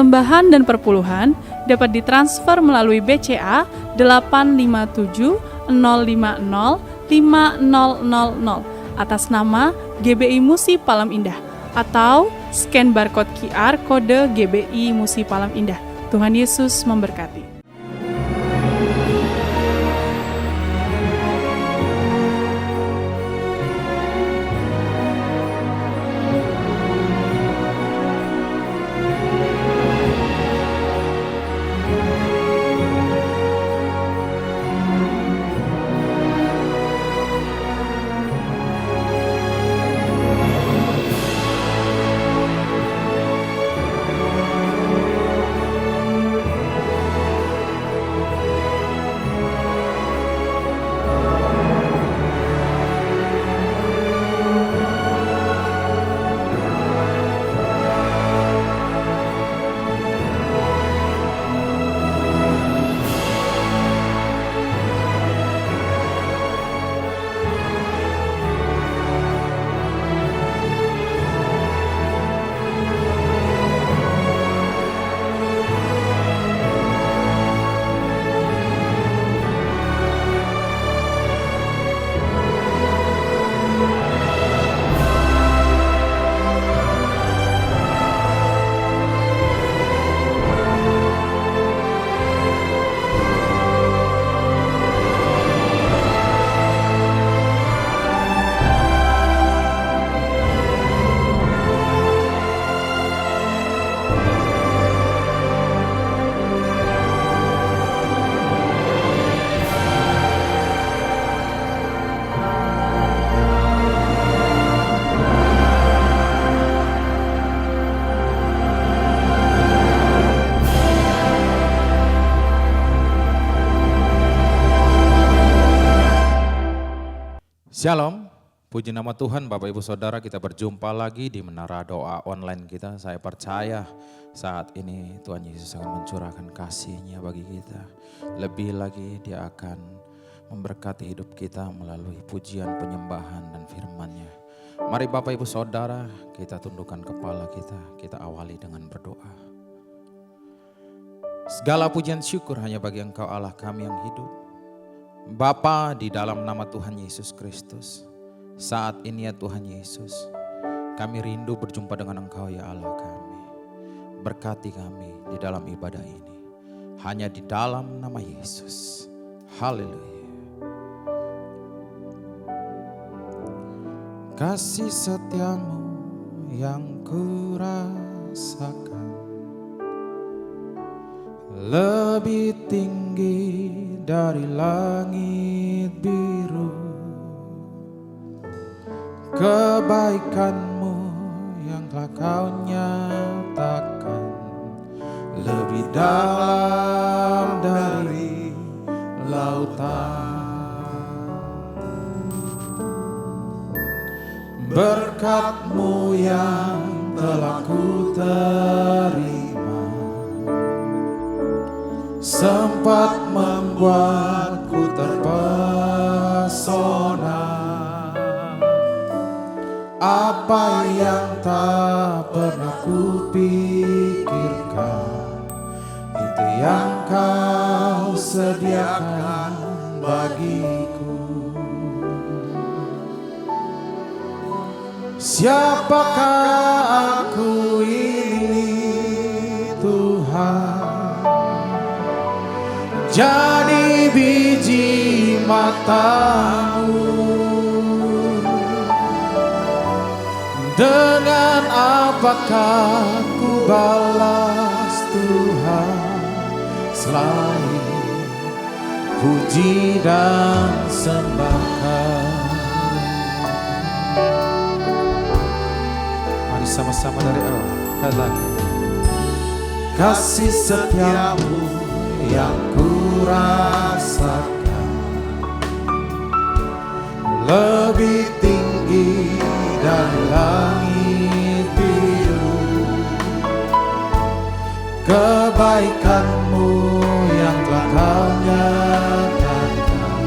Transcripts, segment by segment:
persembahan dan perpuluhan dapat ditransfer melalui BCA 857 050 5000 atas nama GBI Musi Palem Indah atau scan barcode QR kode GBI Musi Palem Indah. Tuhan Yesus memberkati. Shalom, puji nama Tuhan Bapak Ibu Saudara, kita berjumpa lagi di Menara Doa Online kita. Saya percaya saat ini Tuhan Yesus akan mencurahkan kasih-Nya bagi kita. Lebih lagi Dia akan memberkati hidup kita melalui pujian, penyembahan dan firman-Nya. Mari Bapak Ibu Saudara, kita tundukkan kepala kita awali dengan berdoa. Segala pujian syukur hanya bagi Engkau Allah kami yang hidup. Bapa, di dalam nama Tuhan Yesus Kristus, saat ini ya Tuhan Yesus, kami rindu berjumpa dengan Engkau ya Allah kami. Berkati kami di dalam ibadah ini, hanya di dalam nama Yesus. Haleluya. Kasih setiamu yang kurasakan lebih tinggi dari langit biru. Kebaikan-Mu yang telah Kau nyatakan lebih dalam dari lautan. Berkat-Mu yang telah Ku terima sempat membuatku terpesona. Apa yang tak pernah kupikirkan, itu yang Kau sediakan bagiku. Siapakah aku ini Tuhan, jadi biji mata-Mu. Dengan apakah ku balas Tuhan, selain puji dan sembahkan. Mari sama-sama dari awal katakan, kasih setiamu yang ku rasakan lebih tinggi dari langit biru. Kebaikan-Mu yang telah Kau nyatakan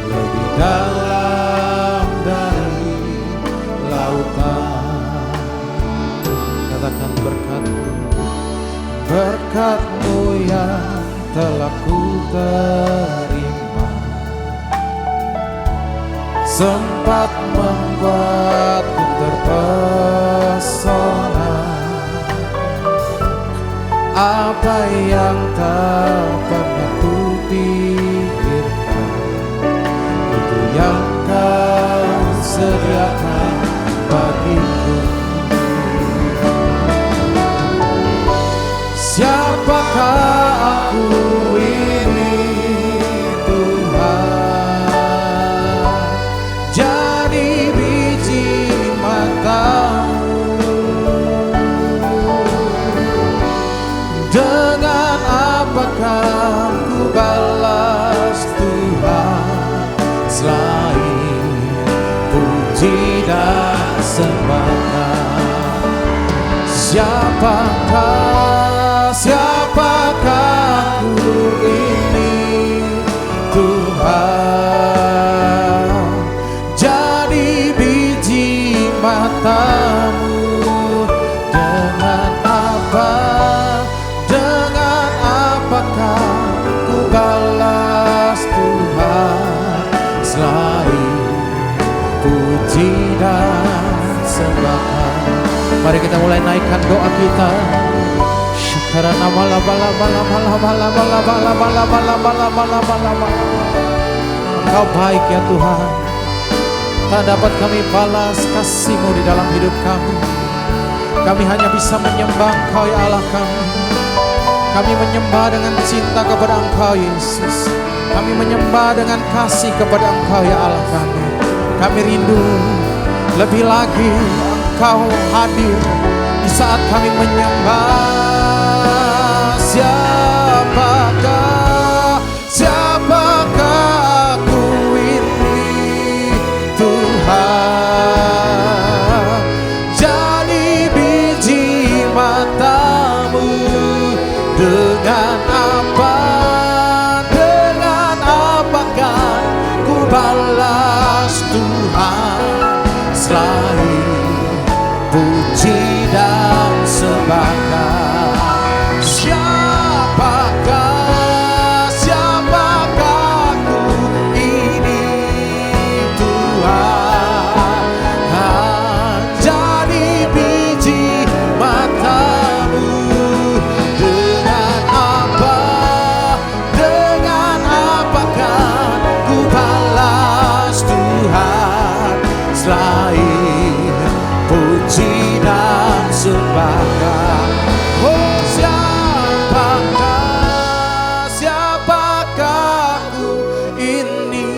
lebih dalam dari lautan. Katakan berkat-Mu, berkat-Mu yang telah ku terima, sempat membuatku terpesona. Apa yang tak pernah ku pikirkan, itu yang Kau sediakan bagiku. Siapakah aku ini Tuhan, jadi biji mata-Mu. Dengan apakah ku balas Tuhan, selain puji dan sembah? Siapakah aku ini Tuhan, jadi biji mata-Mu. Dengan apakah ku balas Tuhan, selain puji dan sembah? Mari kita mulai naikkan doa kita. Karena Engkau baik ya Tuhan, tak dapat kami balas kasih-Mu di dalam hidup kami. Kami hanya bisa menyembah Engkau ya Allah kami. Kami menyembah dengan cinta kepada Engkau Yesus. Kami menyembah dengan kasih kepada Engkau ya Allah kami. Kami rindu lebih lagi Engkau hadir di saat kami menyembah. Siapakah aku ini Tuhan, jadi biji mata-Mu. Dengan apakah ku balas Tuhan, selain puji dan sembah? Siapakah aku ini Tuhan, jadi biji mata-Mu. Dengan apakah ku balas Tuhan, selain puji dan sembah? Oh, siapakah aku ini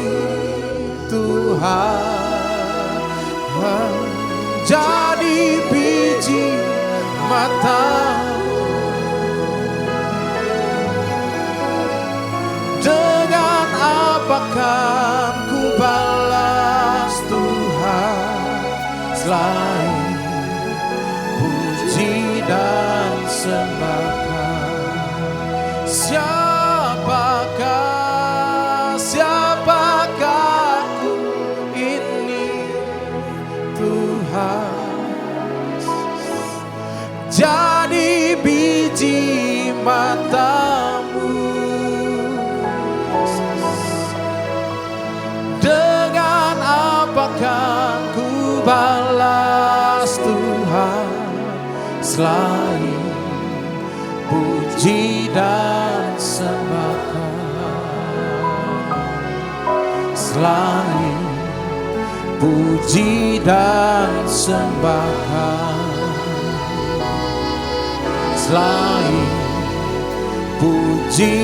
Tuhan, jadi biji mata-Mu. Dengan apakah ku balas Tuhan, selain puji dan sembah? Siapakah aku ini Tuhan, jadi biji mata-Mu. Dengan apakah ku balas Tuhan, selain puji dan sembah? Selain puji dan sembah, selain puji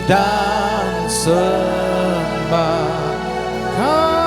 dan sembah. Tuhan,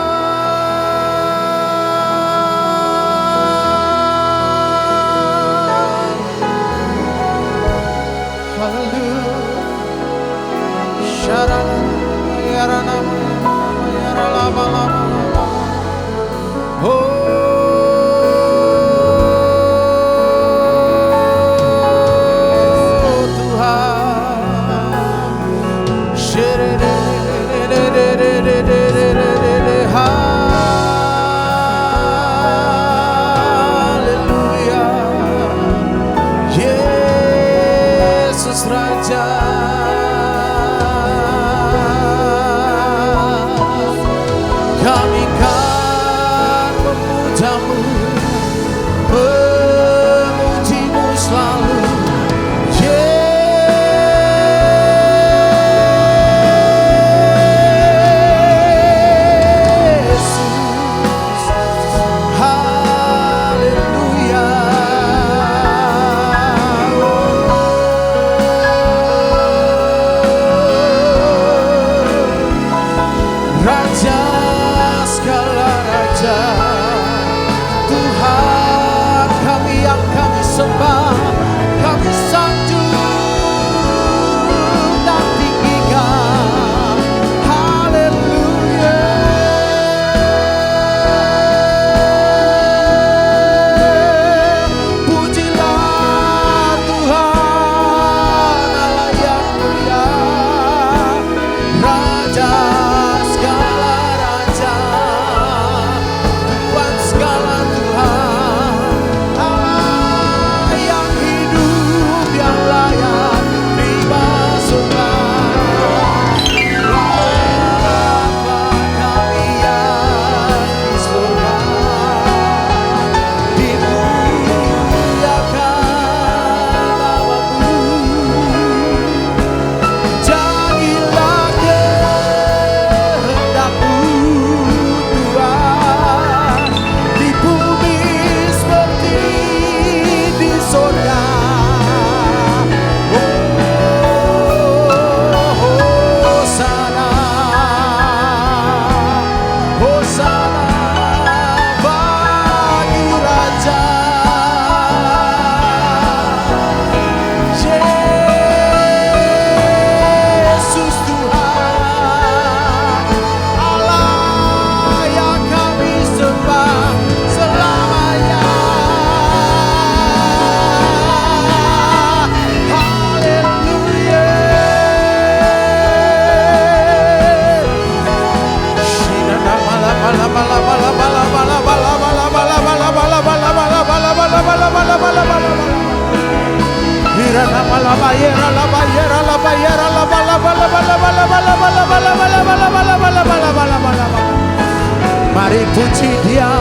Mari puji Dia,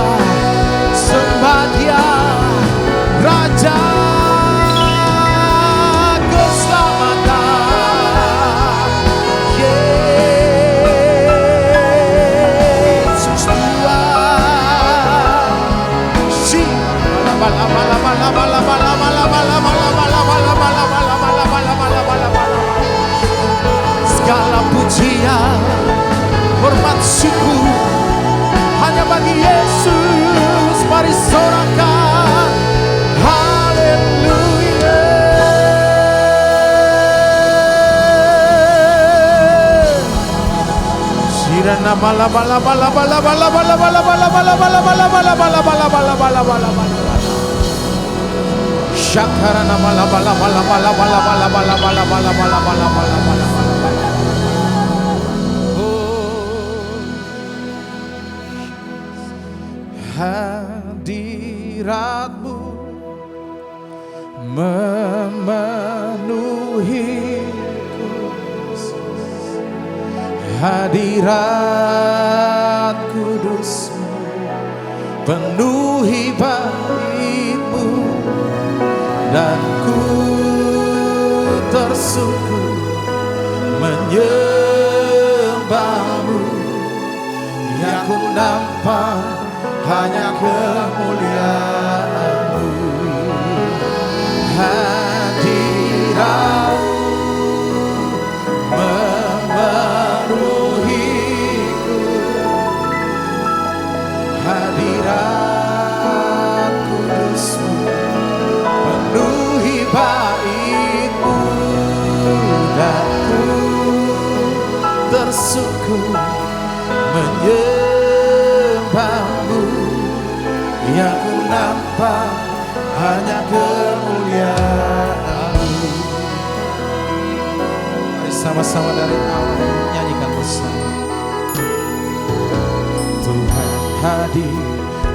sembah Dia, Raja keselamatan. Yesus Tuhan. Si segala pujian, hormat, syukur hanya bagi Yesus. Mari sorakan haleluya. Sirana bala bala bala bala bala bala bala bala bala bala bala bala bala bala bala bala bala bala. Syakarana bala bala bala bala bala bala bala bala bala bala bala bala bala. Hadirat-Mu memenuhiku, hadirat kudus-Mu penuhi bait-Mu, dan ku tersungkur menyembah-Mu. Yang ku nampak hanya kemuliaan-Mu. Hadirat memenuhiku, hadirat kudus-Mu penuhi bait-Mu, dan ku tersungkur menyembah-Mu. Yang ku nampak hanya kemuliaan-Mu. Mari sama-sama dari awal nyanyikan bersama. Tuhan hadir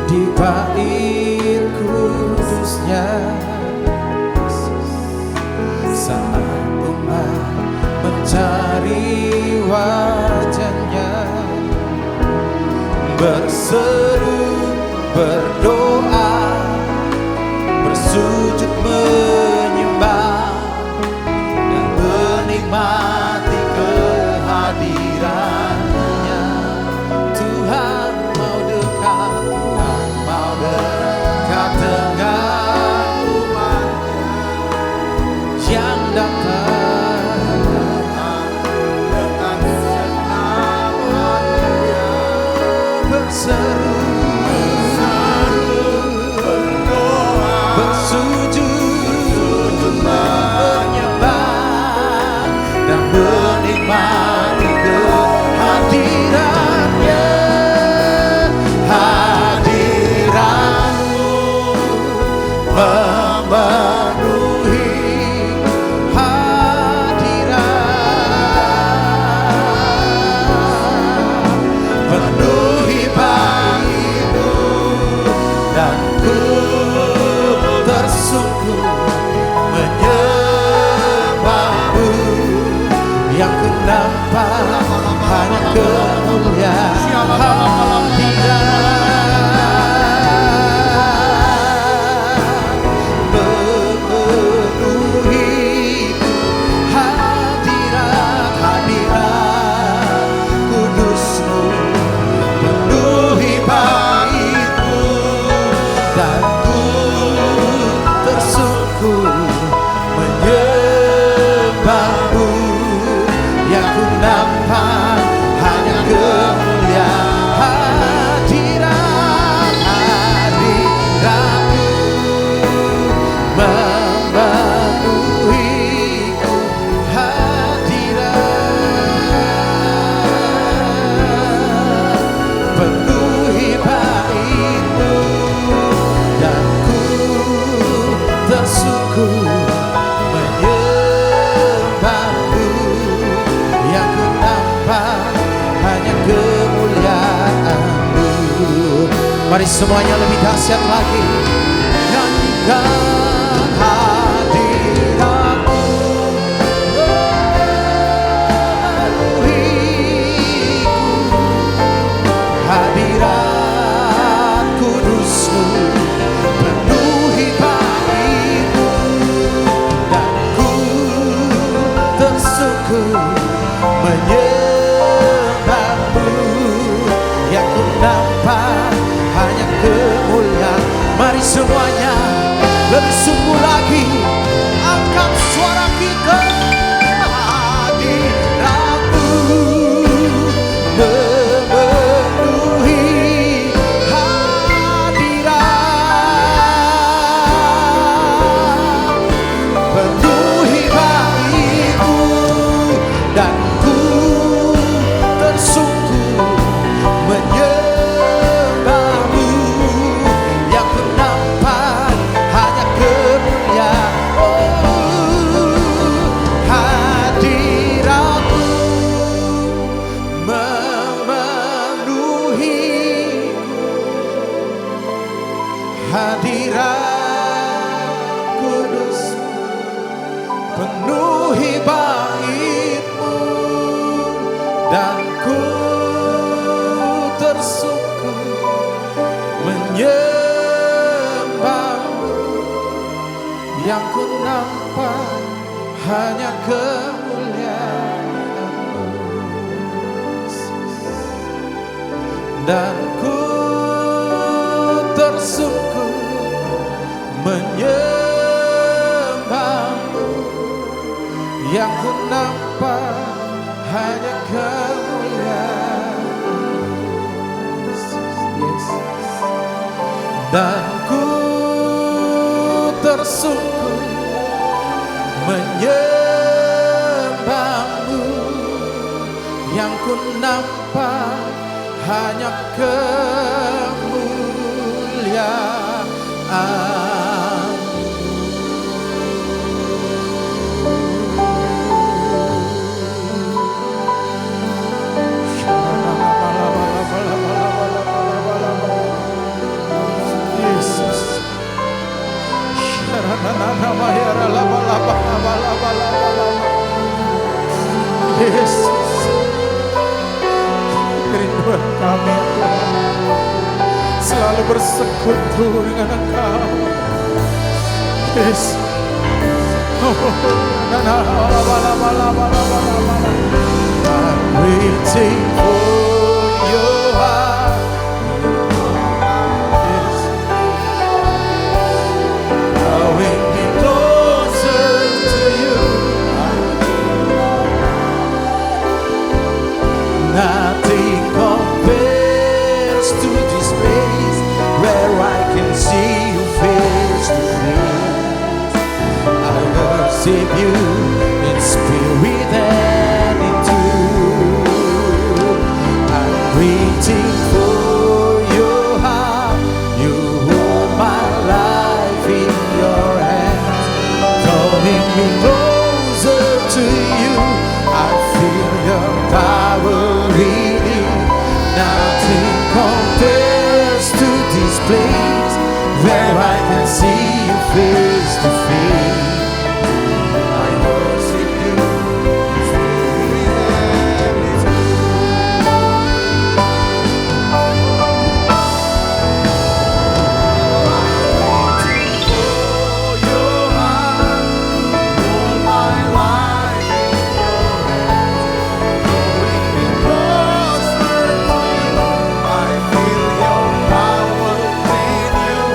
di bait kudus-Nya saat umat mencari wajah-Nya, berseru, berdoa, bersujud menyembah, dan menikmati kehadiran-Nya. Tuhan mau dekat, Tuhan mau dekat dengan umat-Nya yang datang dengan senamannya, berseru, bersujud menyembah, dan menikmati kehadiran-Nya. Hadirat-Mu memenuhi, hadirat penuhi bait-Mu, dan ku tersungkur menyembah-Mu. Yang ku nampak hanya kemuliaan memenuhiku, hadirat kudus-Mu penuhi bait-Mu, dan ku tersungkur menyembah-Mu. Yang ku nampak hanya kemuliaan hadirat-Mu memenuhiku, hadirat penuhi bait-Mu, dan ku tersungkur menyembah-Mu. Yang ku nampak hanya kemuliaan-Mu. Mari semuanya lebih dahsyat lagi, nyanyikan hadirat-Mu penuhi bait-Mu, dan ku tersungkur menyembah-Mu. Yang ku nampak hanya kemuliaan-Mu, dan ku tersungkur menyembah-Mu. Yang ku nampak hanya kemuliaan-Mu, Yesus. Dan ku tersungkur menyembah-Mu. Yang ku nampak hanya kemuliaan. Yesus, kerinduan kami ya Tuhan, selalu bersekutu dengan Engkau. Yesus, I'm waiting for your heart. Yes. Drawing me closer to you. Nothing compares to this place where I can see you face to face. I worship you in spirit and in truth. I'm waiting for your heart. You hold my life in your hands, drawing me closer to you. I feel your power leading. Nothing compares to this place where I can see you face to face. I worship you in spirit and in truth. I'm waiting for your heart. Hold my life in your hands, drawing me closer to you. I feel your power in you.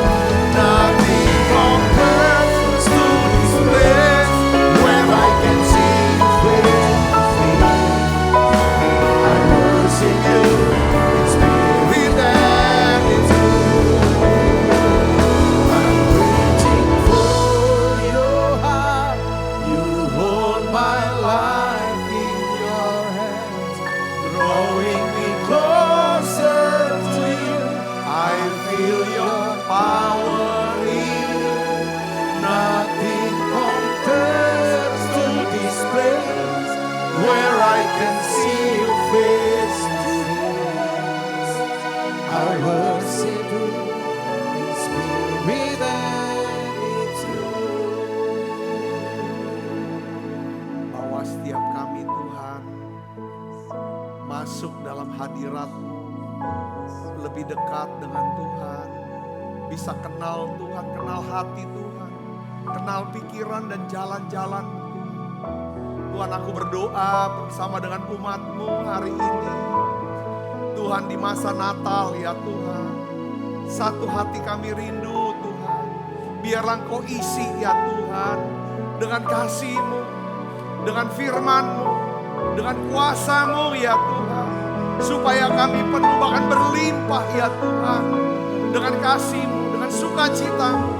Nothing compares to this place where I can see you face to face. I worship you in spirit and in truth. I'm waiting for your heart. You hold my life in your hands, drawing me closer to you. I feel your power in you. Nothing compares to this place where I can see you face to face. I worship you in spirit and in truth. Bawa setiap kami Tuhan masuk dalam hadirat-Mu, lebih dekat dengan Tuhan, bisa kenal Tuhan, kenal hati Tuhan, kenal pikiran dan jalan-jalan. Tuhan, aku berdoa bersama dengan umat-Mu hari ini. Tuhan, di masa Natal ya Tuhan, satu hati kami rindu Tuhan, biarlah Engkau isi ya Tuhan dengan kasih-Mu, dengan firman-Mu, dengan kuasa-Mu ya Tuhan, supaya kami penuh bahkan berlimpah ya Tuhan, dengan kasih-Mu, dengan sukacita-Mu,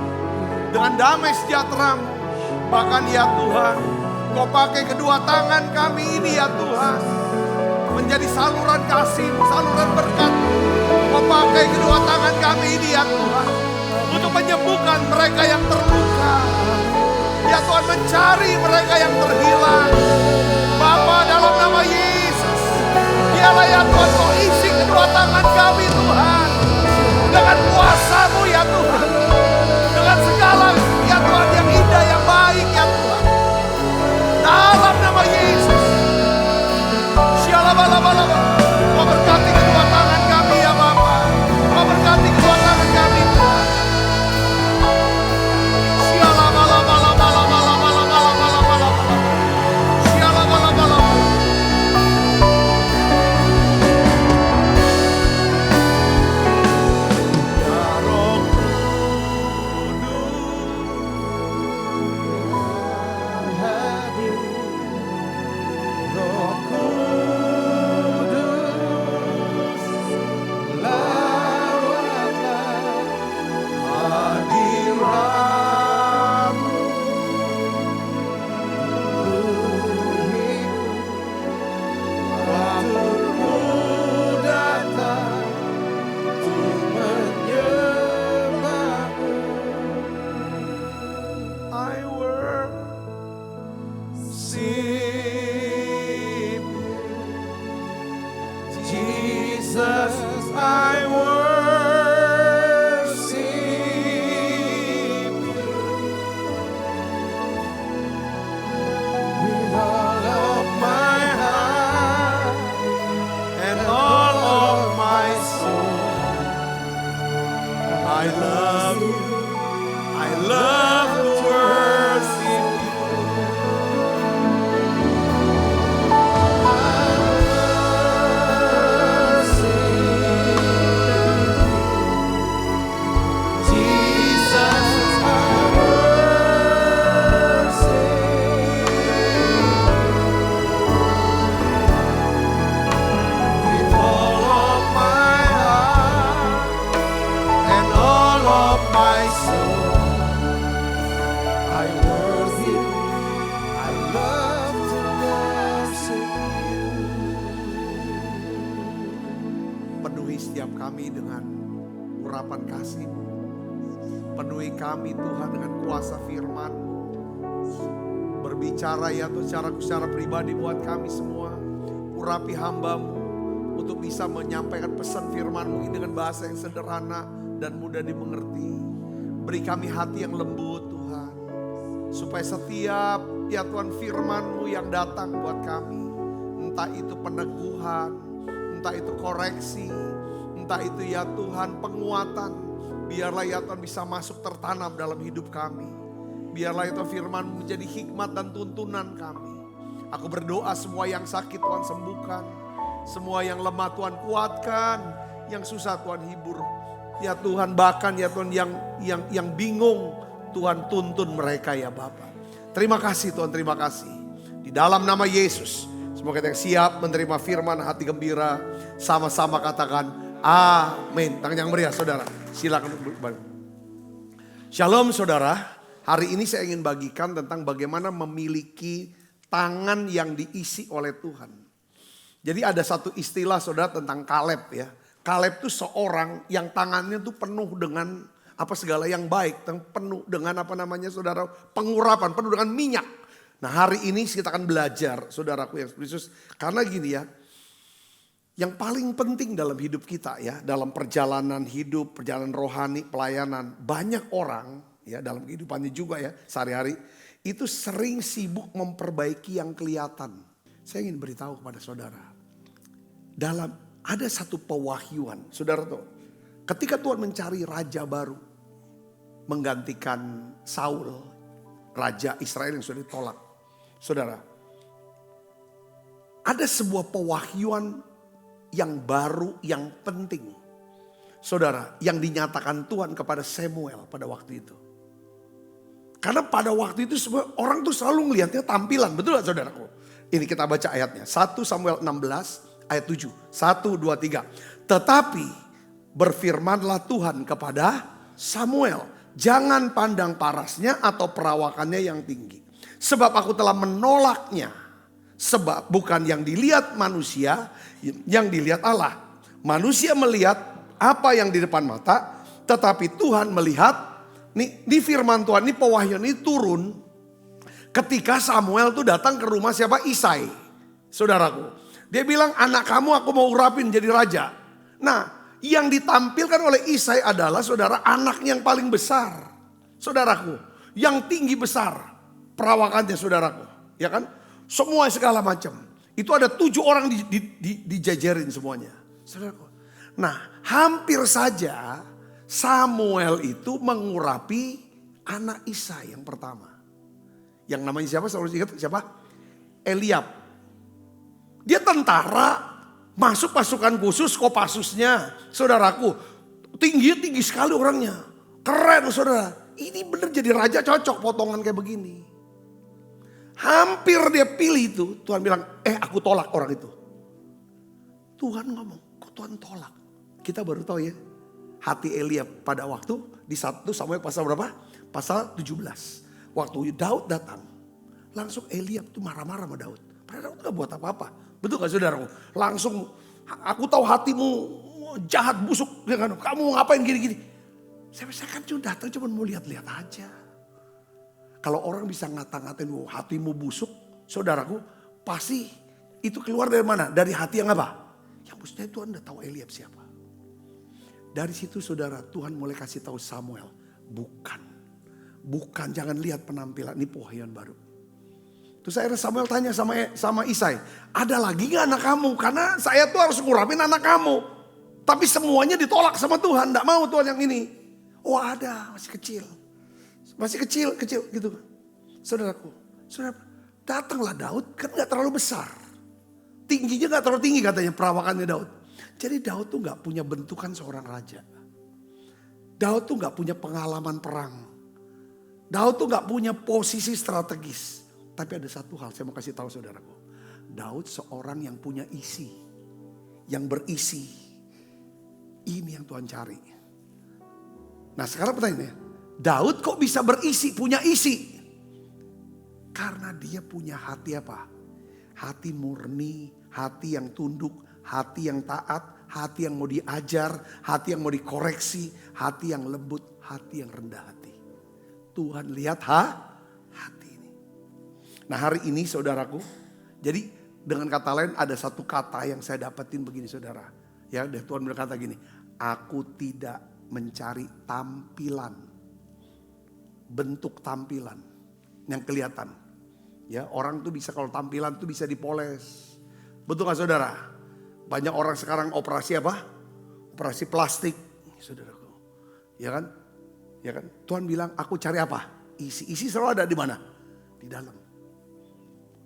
dengan damai sejahtera-Mu. Bahkan ya Tuhan, Kau pakai kedua tangan kami ini ya Tuhan, menjadi saluran kasih-Mu, saluran berkat. Kau pakai kedua tangan kami ini ya Tuhan, untuk menyembuhkan mereka yang terluka. Ya Tuhan, mencari mereka yang terhilang. Bapa, dalam nama Yesus, biarlah ya Tuhan Kau isi kedua tangan kami Tuhan, dengan kuasa-Mu ya Tuhan, dengan segala ya Tuhan yang indah, yang baik ya Tuhan. Dalam kami dengan urapan kasih-Mu. Penuhi kami Tuhan dengan kuasa firman-Mu. Berbicara ya Tuhan secara pribadi buat kami semua. Urapi hamba-Mu untuk bisa menyampaikan pesan firman-Mu ini dengan bahasa yang sederhana dan mudah dimengerti. Beri kami hati yang lembut Tuhan. Supaya setiap ya Tuhan firman-Mu yang datang buat kami. Entah itu peneguhan, entah itu koreksi, entah itu ya Tuhan penguatan. Biarlah ya Tuhan bisa masuk tertanam dalam hidup kami. Biarlah itu firman menjadi hikmat dan tuntunan kami. Aku berdoa semua yang sakit Tuhan sembuhkan. Semua yang lemah Tuhan kuatkan. Yang susah Tuhan hibur. Ya Tuhan bahkan ya Tuhan yang bingung Tuhan tuntun mereka ya Bapa. Terima kasih Tuhan, terima kasih. Di dalam nama Yesus. Semoga kita yang siap menerima firman hati gembira. Sama-sama katakan amin. Tangan yang meriah saudara. Silakan. Shalom saudara. Hari ini saya ingin bagikan tentang bagaimana memiliki tangan yang diisi oleh Tuhan. Jadi ada satu istilah saudara tentang Kaleb ya. Kaleb itu seorang yang tangannya tuh penuh dengan apa segala yang baik. Penuh dengan apa namanya saudara pengurapan, penuh dengan minyak. Nah hari ini kita akan belajar saudaraku yang Yesus. Karena gini ya. Yang paling penting dalam hidup kita ya, dalam perjalanan hidup, perjalanan rohani, pelayanan, banyak orang ya dalam kehidupannya juga ya sehari-hari itu sering sibuk memperbaiki yang kelihatan. Saya ingin beritahu kepada saudara, ada satu pewahyuan, saudara tahu, ketika Tuhan mencari raja baru, menggantikan Saul, raja Israel yang sudah ditolak, saudara, ada sebuah pewahyuan yang baru, yang penting. Saudara, yang dinyatakan Tuhan kepada Samuel pada waktu itu. Karena pada waktu itu semua orang tuh selalu melihatnya tampilan. Betul gak saudaraku? Ini kita baca ayatnya. 1 Samuel 16 ayat 7. 1, 2, 3. Tetapi berfirmanlah Tuhan kepada Samuel. Jangan pandang parasnya atau perawakannya yang tinggi. Sebab aku telah menolaknya. Sebab bukan yang dilihat manusia, yang dilihat Allah. Manusia melihat apa yang di depan mata, tetapi Tuhan melihat, ini firman Tuhan, ini pewahyuan ini turun ketika Samuel tuh datang ke rumah siapa? Isai, saudaraku. Dia bilang anak kamu aku mau urapin jadi raja. Nah yang ditampilkan oleh Isai adalah saudara anak yang paling besar. Saudaraku, yang tinggi besar perawakannya saudaraku, ya kan? Semua segala macam. Itu ada 7 orang dijajarin semuanya. Saudaraku. Nah hampir saja Samuel itu mengurapi anak Isai yang pertama. Yang namanya siapa? Selalu ingat siapa? Eliab. Dia tentara, masuk pasukan khusus, Kopassusnya. Saudaraku, tinggi sekali orangnya. Keren saudara. Ini benar jadi raja cocok potongan kayak begini. Hampir dia pilih itu, Tuhan bilang, aku tolak orang itu. Tuhan ngomong, kok Tuhan tolak? Kita baru tahu ya, hati Eliab pada waktu di 1 Samuel pasal berapa? Pasal 17. Waktu Daud datang, langsung Eliab tuh marah-marah sama Daud. Padahal Daud gak buat apa-apa. Betul gak saudaraku? Langsung, aku tahu hatimu jahat, busuk. Kamu mau ngapain gini-gini. Saya kan cuma datang cuma mau lihat-lihat aja. Kalau orang bisa ngata-ngatain hatimu busuk, saudaraku, pasti itu keluar dari mana? Dari hati yang apa? Yang mestinya Tuhan udah tahu Eliab siapa. Dari situ saudara, Tuhan mulai kasih tahu Samuel, bukan, jangan lihat penampilan, ini pewahyuan baru. Terus akhirnya Samuel tanya sama Isai, ada lagi gak anak kamu? Karena saya tuh harus ngurapin anak kamu. Tapi semuanya ditolak sama Tuhan, gak mau Tuhan yang ini. Oh ada, masih kecil. Masih kecil gitu. Saudaraku, datanglah Daud kan gak terlalu besar. Tingginya gak terlalu tinggi katanya perawakannya Daud. Jadi Daud tuh gak punya bentukan seorang raja. Daud tuh gak punya pengalaman perang. Daud tuh gak punya posisi strategis. Tapi ada satu hal saya mau kasih tahu saudaraku. Daud seorang yang punya isi. Yang berisi. Ini yang Tuhan cari. Nah sekarang pertanyaannya. Daud kok bisa berisi, punya isi? Karena dia punya hati apa? Hati murni, hati yang tunduk, hati yang taat, hati yang mau diajar, hati yang mau dikoreksi, hati yang lembut, hati yang rendah hati. Tuhan lihat hati ini. Nah hari ini saudaraku, jadi dengan kata lain ada satu kata yang saya dapetin begini saudara. Ya, Tuhan berkata gini, aku tidak mencari tampilan, bentuk tampilan yang kelihatan. Ya, orang tuh bisa, kalau tampilan tuh bisa dipoles. Betul gak saudara? Banyak orang sekarang operasi apa? Operasi plastik, saudaraku. Ya kan? Ya kan? Tuhan bilang, aku cari apa? Isi. Isi selalu ada di mana? Di dalam.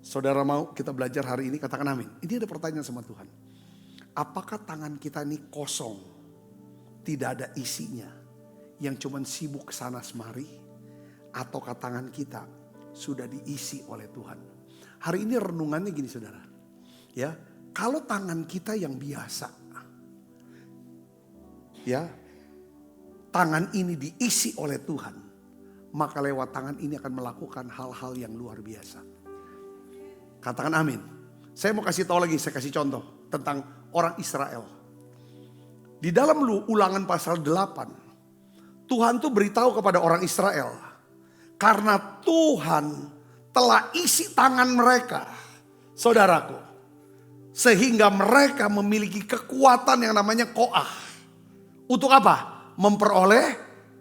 Saudara mau kita belajar hari ini, katakan amin. Ini ada pertanyaan sama Tuhan. Apakah tangan kita ini kosong? Tidak ada isinya. Yang cuman sibuk kesana semari? Ataukah tangan kita sudah diisi oleh Tuhan? Hari ini renungannya gini saudara. Ya, kalau tangan kita yang biasa. Ya, tangan ini diisi oleh Tuhan. Maka lewat tangan ini akan melakukan hal-hal yang luar biasa. Katakan amin. Saya mau kasih tahu lagi, saya kasih contoh tentang orang Israel. Di dalam Ulangan pasal 8, Tuhan tuh beritahu kepada orang Israel, karena Tuhan telah isi tangan mereka, saudaraku, sehingga mereka memiliki kekuatan yang namanya koah. Untuk apa? Memperoleh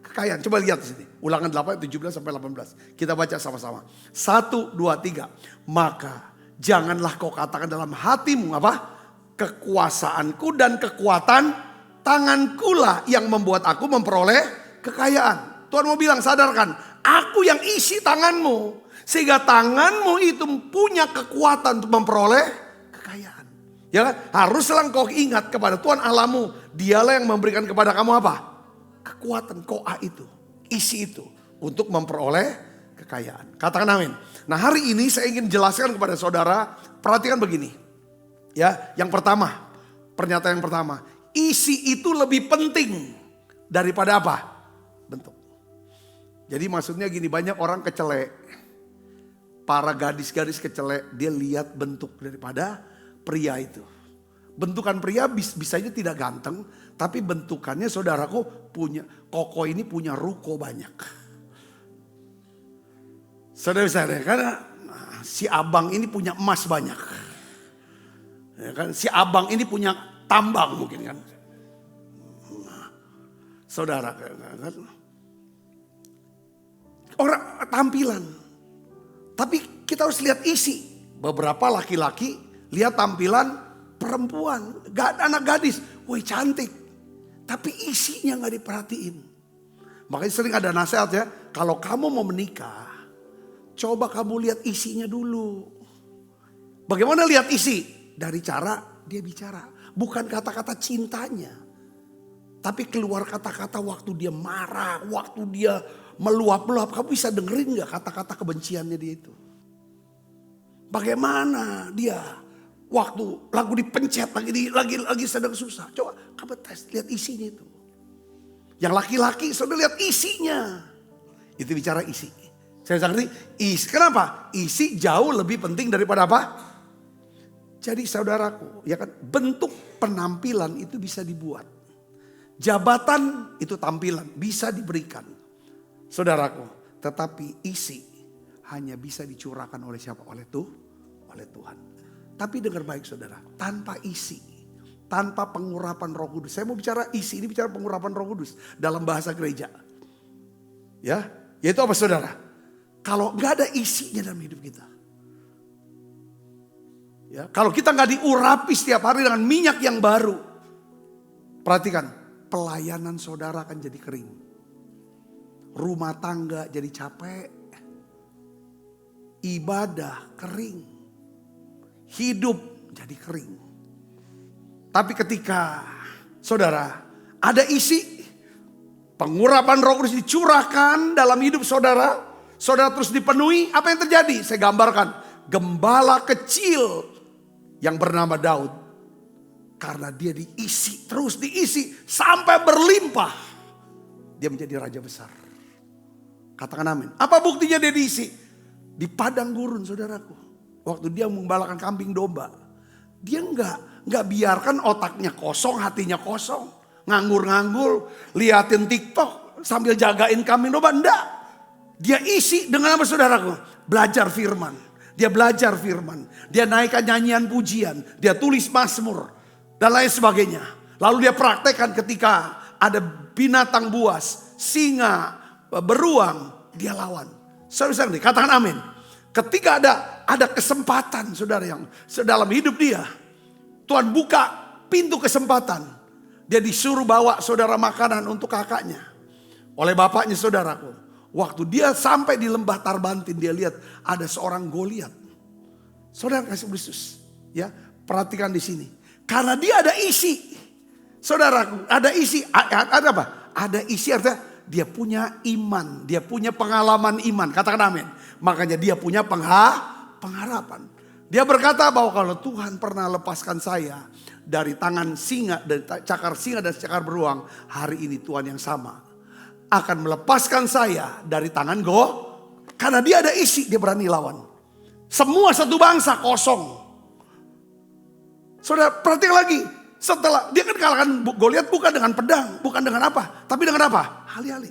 kekayaan. Coba lihat di sini. Ulangan 8, 17 sampai 18. Kita baca sama-sama. 1, 2, 3. Maka janganlah kau katakan dalam hatimu apa? Kekuasaanku dan kekuatan tanganku lah yang membuat aku memperoleh kekayaan. Tuhan mau bilang, sadarkan, aku yang isi tanganmu. Sehingga tanganmu itu punya kekuatan untuk memperoleh kekayaan. Ya kan? Haruslah engkau ingat kepada Tuhan Allahmu. Dialah yang memberikan kepada kamu apa? Kekuatan koah itu. Isi itu. Untuk memperoleh kekayaan. Katakan amin. Nah hari ini saya ingin jelaskan kepada saudara. Perhatikan begini. Ya, yang pertama. Pernyataan yang pertama. Isi itu lebih penting daripada apa? Bentuk. Jadi maksudnya gini, banyak orang kecelek. Para gadis-gadis kecelek, dia lihat bentuk daripada pria itu. Bentukan pria bisanya tidak ganteng, tapi bentukannya saudaraku punya, Koko ini punya ruko banyak. Saudara-saudara, karena si abang ini punya emas banyak. Ya kan? Si abang ini punya tambang mungkin kan. Saudara kan. Orang tampilan. Tapi kita harus lihat isi. Beberapa laki-laki lihat tampilan perempuan, anak gadis, wih cantik. Tapi isinya gak diperhatiin. Makanya sering ada nasihat ya, kalau kamu mau menikah, coba kamu lihat isinya dulu. Bagaimana lihat isi? Dari cara dia bicara. Bukan kata-kata cintanya. Tapi keluar kata-kata waktu dia marah, waktu dia meluap-luap. Kamu bisa dengerin gak kata-kata kebenciannya dia itu? Bagaimana dia waktu lagu dipencet lagi sedang susah. Coba kamu tes, lihat isinya itu. Yang laki-laki sudah lihat isinya. Itu bicara isi. Saya ngerti isi. Kenapa? Isi jauh lebih penting daripada apa? Jadi saudaraku, ya kan, bentuk penampilan itu bisa dibuat. Jabatan itu tampilan, bisa diberikan. Saudaraku, tetapi isi hanya bisa dicurahkan oleh siapa? Oleh Tuhan. Tapi dengar baik saudara, tanpa isi, tanpa pengurapan Roh Kudus. Saya mau bicara isi, ini bicara pengurapan Roh Kudus dalam bahasa gereja. Ya, yaitu apa saudara? Kalau nggak ada isinya dalam hidup kita. Ya, kalau kita nggak diurapi setiap hari dengan minyak yang baru. Perhatikan, pelayanan saudara akan jadi kering. Rumah tangga jadi capek. Ibadah kering. Hidup jadi kering. Tapi ketika saudara ada isi, pengurapan Roh Kudus dicurahkan dalam hidup saudara, saudara terus dipenuhi, apa yang terjadi? Saya gambarkan, gembala kecil yang bernama Daud, karena dia diisi, terus diisi sampai berlimpah, dia menjadi raja besar. Katakan amin. Apa buktinya dia diisi? Di padang gurun saudaraku. Waktu dia menggembalakan kambing domba. Dia nggak biarkan otaknya kosong, hatinya kosong. Nganggur-nganggur, liatin TikTok sambil jagain kami domba. Enggak. Dia isi dengan apa saudaraku? Belajar firman. Dia belajar firman. Dia naikkan nyanyian pujian. Dia tulis mazmur. Dan lain sebagainya. Lalu dia praktekkan ketika ada binatang buas, singa, beruang, dia lawan. Saudara-saudara, katakan amin. Ketika ada kesempatan saudara yang dalam hidup dia. Tuhan buka pintu kesempatan. Dia disuruh bawa saudara makanan untuk kakaknya. Oleh bapaknya saudaraku. Waktu dia sampai di lembah Tarbantin, dia lihat ada seorang Goliat. Saudara kasih Kristus. Ya, perhatikan di sini. Karena dia ada isi. Saudaraku, ada isi. Ada apa? Ada isi artinya dia punya iman, dia punya pengalaman iman. Katakan amin. Makanya dia punya pengharapan. Dia berkata bahwa kalau Tuhan pernah lepaskan saya dari tangan singa, dari cakar singa dan cakar beruang, hari ini Tuhan yang sama akan melepaskan saya dari tangan karena dia ada isi, dia berani lawan. Semua satu bangsa kosong. Saudara perhatikan lagi. Setelah dia kan kalahkan Goliat bukan dengan pedang, bukan dengan apa, tapi dengan apa? Alih-alih.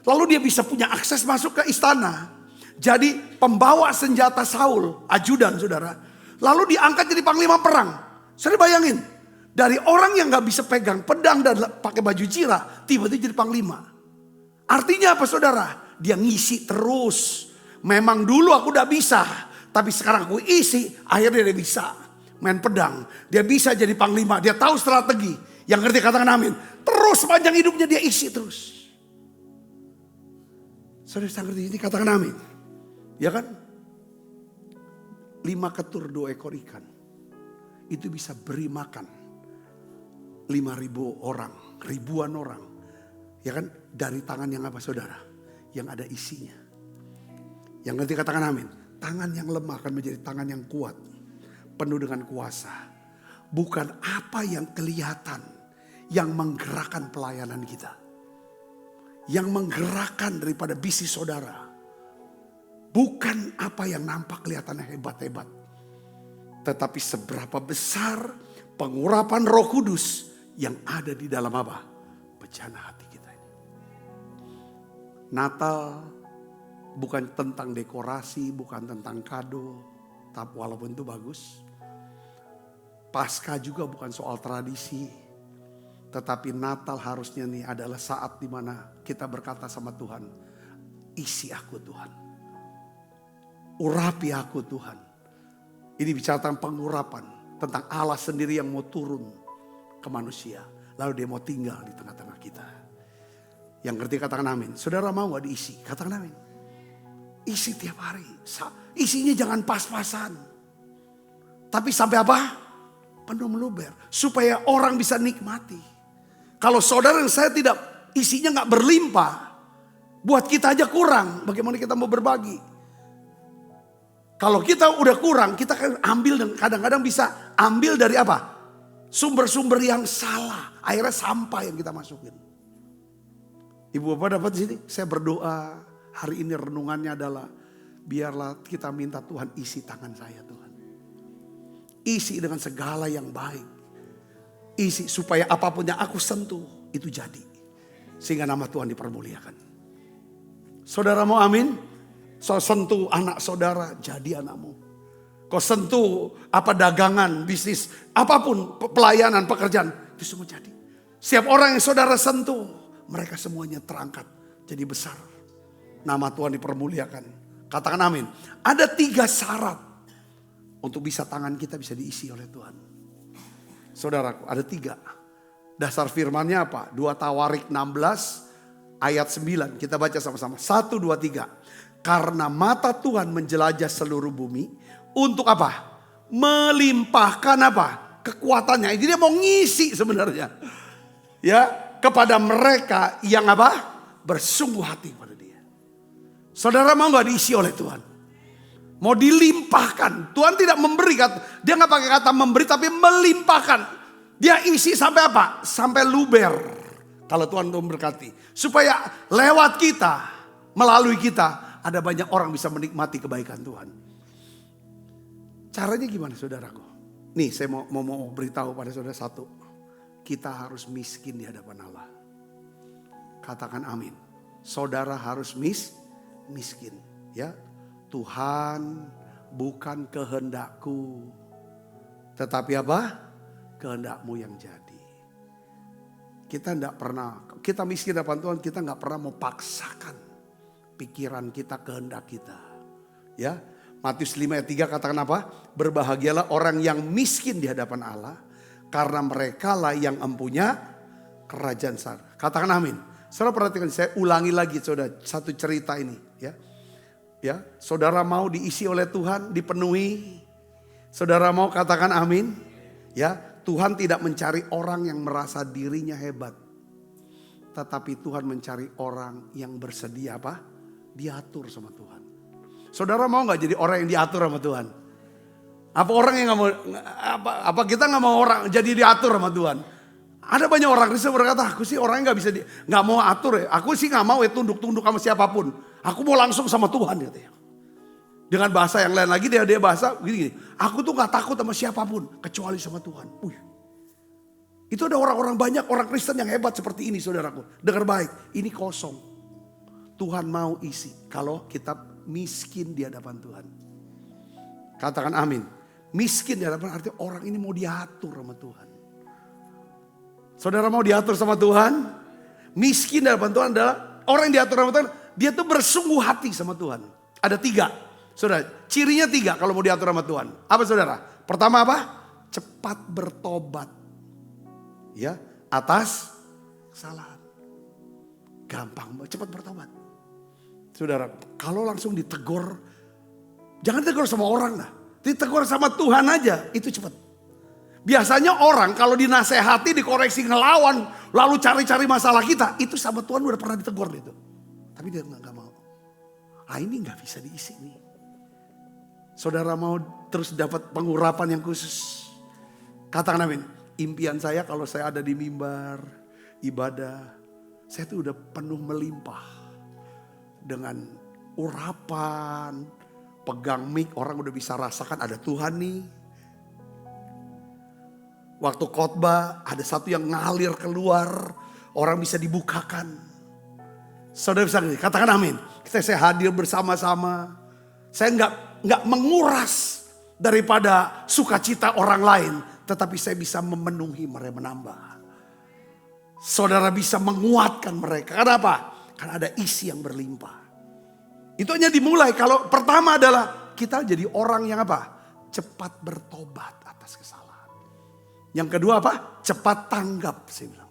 Lalu dia bisa punya akses masuk ke istana. Jadi pembawa senjata Saul, ajudan saudara. Lalu diangkat jadi panglima perang. Saudara bayangin, dari orang yang gak bisa pegang pedang dan pakai baju zirah, tiba-tiba jadi panglima. Artinya apa saudara? Dia ngisi terus. Memang dulu aku udah bisa, tapi sekarang aku isi, akhirnya dia bisa. Main pedang, dia bisa jadi panglima, dia tahu strategi. Yang ngerti katakan amin. Terus sepanjang hidupnya dia isi terus. Saudara ngerti ini katakan amin. Ya kan? 5 ketur 2 ekor ikan. Itu bisa beri makan 5.000 orang, ribuan orang. Ya kan? Dari tangan yang apa saudara? Yang ada isinya. Yang ngerti katakan amin. Tangan yang lemah akan menjadi tangan yang kuat. Penuh dengan kuasa. Bukan apa yang kelihatan yang menggerakkan pelayanan kita. Yang menggerakkan daripada bisnis saudara. Bukan apa yang nampak kelihatannya hebat-hebat. Tetapi seberapa besar pengurapan Roh Kudus yang ada di dalam apa? Bejana hati kita ini. Natal bukan tentang dekorasi, bukan tentang kado. Tapi walaupun itu bagus. Paskah juga bukan soal tradisi. Tetapi Natal harusnya nih adalah saat dimana kita berkata sama Tuhan. Isi aku Tuhan. Urapi aku Tuhan. Ini bicara tentang pengurapan. Tentang Allah sendiri yang mau turun ke manusia. Lalu dia mau tinggal di tengah-tengah kita. Yang ngerti katakan amin. Saudara mau gak diisi? Katakan amin. Isi tiap hari. Isinya jangan pas-pasan. Tapi sampai apa? Penuh meluber. Supaya orang bisa nikmati. Kalau saudara dan saya tidak, isinya gak berlimpah. Buat kita aja kurang. Bagaimana kita mau berbagi? Kalau kita udah kurang, kita kan ambil dan kadang-kadang bisa ambil dari apa? Sumber-sumber yang salah. Akhirnya sampah yang kita masukin. Ibu bapak dapat di sini? Saya berdoa hari ini renungannya adalah biarlah kita minta Tuhan isi tangan saya Tuhan. Isi dengan segala yang baik. Isi supaya apapun yang aku sentuh itu jadi. Sehingga nama Tuhan dipermuliakan. Saudara mau amin? So sentuh anak saudara jadi anakmu. Kau sentuh apa dagangan, bisnis, apapun pelayanan, pekerjaan. Itu semua jadi. Setiap orang yang saudara sentuh, mereka semuanya terangkat jadi besar. Nama Tuhan dipermuliakan. Katakan amin. Ada 3 syarat untuk bisa tangan kita bisa diisi oleh Tuhan. Saudaraku ada 3. Dasar firmannya apa? 2 Tawarik 16 ayat 9. Kita baca sama-sama. 1, 2, 3. Karena mata Tuhan menjelajah seluruh bumi. Untuk apa? Melimpahkan apa? Kekuatannya. Jadi dia mau ngisi sebenarnya. Ya, kepada mereka yang apa? Bersungguh hati pada dia. Saudara mau gak diisi oleh Tuhan? Mau dilimpahkan. Tuhan tidak memberi. Dia gak pakai kata memberi tapi melimpahkan. Dia isi sampai apa? Sampai luber. Kalau Tuhan memberkati. Supaya lewat kita, melalui kita, ada banyak orang bisa menikmati kebaikan Tuhan. Caranya gimana saudaraku? Nih saya mau beritahu pada saudara satu. Kita harus miskin di hadapan Allah. Katakan amin. Saudara harus miskin. Ya, Tuhan bukan kehendakku. Tetapi apa? Kehendakmu yang jadi. Kita tidak pernah, kita miskin di hadapan Tuhan, kita nggak pernah mau paksakan pikiran kita, kehendak kita. Ya, Matius 5 ayat 3 katakan apa? Berbahagialah orang yang miskin di hadapan Allah, karena mereka lah yang empunya kerajaan surga. Katakan amin. Saudara perhatikan, saya ulangi lagi saudara satu cerita ini. Ya, saudara mau diisi oleh Tuhan, dipenuhi. Saudara mau katakan amin. Ya, Tuhan tidak mencari orang yang merasa dirinya hebat. Tetapi Tuhan mencari orang yang bersedia apa? Diatur sama Tuhan. Saudara mau gak jadi orang yang diatur sama Tuhan? Apa orang yang gak mau, apa kita gak mau orang jadi diatur sama Tuhan? Ada banyak orang Kristen berkata, aku sih orangnya gak mau atur ya. Aku sih gak mau tunduk-tunduk sama siapapun. Aku mau langsung sama Tuhan katanya. Dengan bahasa yang lain lagi dia bahasa gini. Aku tuh gak takut sama siapapun kecuali sama Tuhan. Itu ada orang-orang banyak, orang Kristen yang hebat seperti ini saudaraku. Dengar baik, ini kosong. Tuhan mau isi kalau kita miskin di hadapan Tuhan. Katakan amin. Miskin di hadapan artinya orang ini mau diatur sama Tuhan. Saudara mau diatur sama Tuhan? Miskin di hadapan Tuhan adalah orang yang diatur sama Tuhan. Dia tuh bersungguh hati sama Tuhan. Ada 3. Saudara, cirinya 3 kalau mau diatur sama Tuhan. Apa saudara? Pertama apa? Cepat bertobat. Ya, atas kesalahan. Gampang, cepat bertobat. Saudara, kalau langsung ditegur, jangan ditegur sama orang lah. Ditegur sama Tuhan aja, itu cepat. Biasanya orang kalau dinasehati, dikoreksi, ngelawan, lalu cari-cari masalah kita, itu sama Tuhan udah pernah ditegur itu. Tapi dia nggak mau. Ini nggak bisa diisi nih. Saudara mau terus dapat pengurapan yang khusus? Katakan amin. Impian saya kalau saya ada di mimbar, ibadah, saya tuh udah penuh melimpah. Dengan urapan, pegang mic, orang udah bisa rasakan ada Tuhan nih. Waktu khotbah ada satu yang ngalir keluar, orang bisa dibukakan. Saudara bisa katakan amin. Saya hadir bersama-sama. Saya nggak menguras daripada sukacita orang lain, tetapi saya bisa memenuhi mereka, menambah. Saudara bisa menguatkan mereka. Kenapa? Karena ada isi yang berlimpah. Itu hanya dimulai kalau pertama adalah kita jadi orang yang apa? Cepat bertobat atas kesalahan. Yang kedua apa? Cepat tanggap, saya bilang.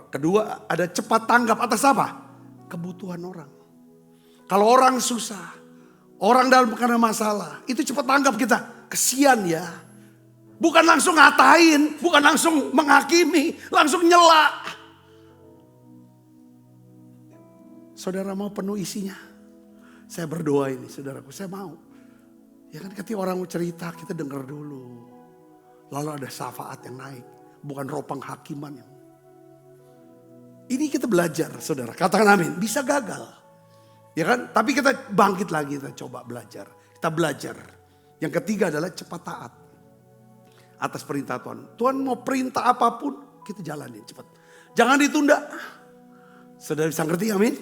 Kedua ada cepat tanggap atas apa? Kebutuhan orang. Kalau orang susah, orang dalam karena masalah, itu cepat tanggap kita. Kesian ya. Bukan langsung ngatain, bukan langsung menghakimi, langsung nyela. Saudara mau penuh isinya? Saya berdoa ini saudaraku, saya mau. Ya kan ketika orang mau cerita, kita dengar dulu. Lalu ada syafaat yang naik, bukan roh penghakiman. Ini kita belajar saudara, katakan amin. Bisa gagal. Ya kan, tapi kita bangkit lagi, kita coba belajar. Kita belajar. Yang ketiga adalah cepat taat atas perintah Tuhan. Tuhan mau perintah apapun, kita jalanin cepat. Jangan ditunda. Saudara bisa ngerti, amin?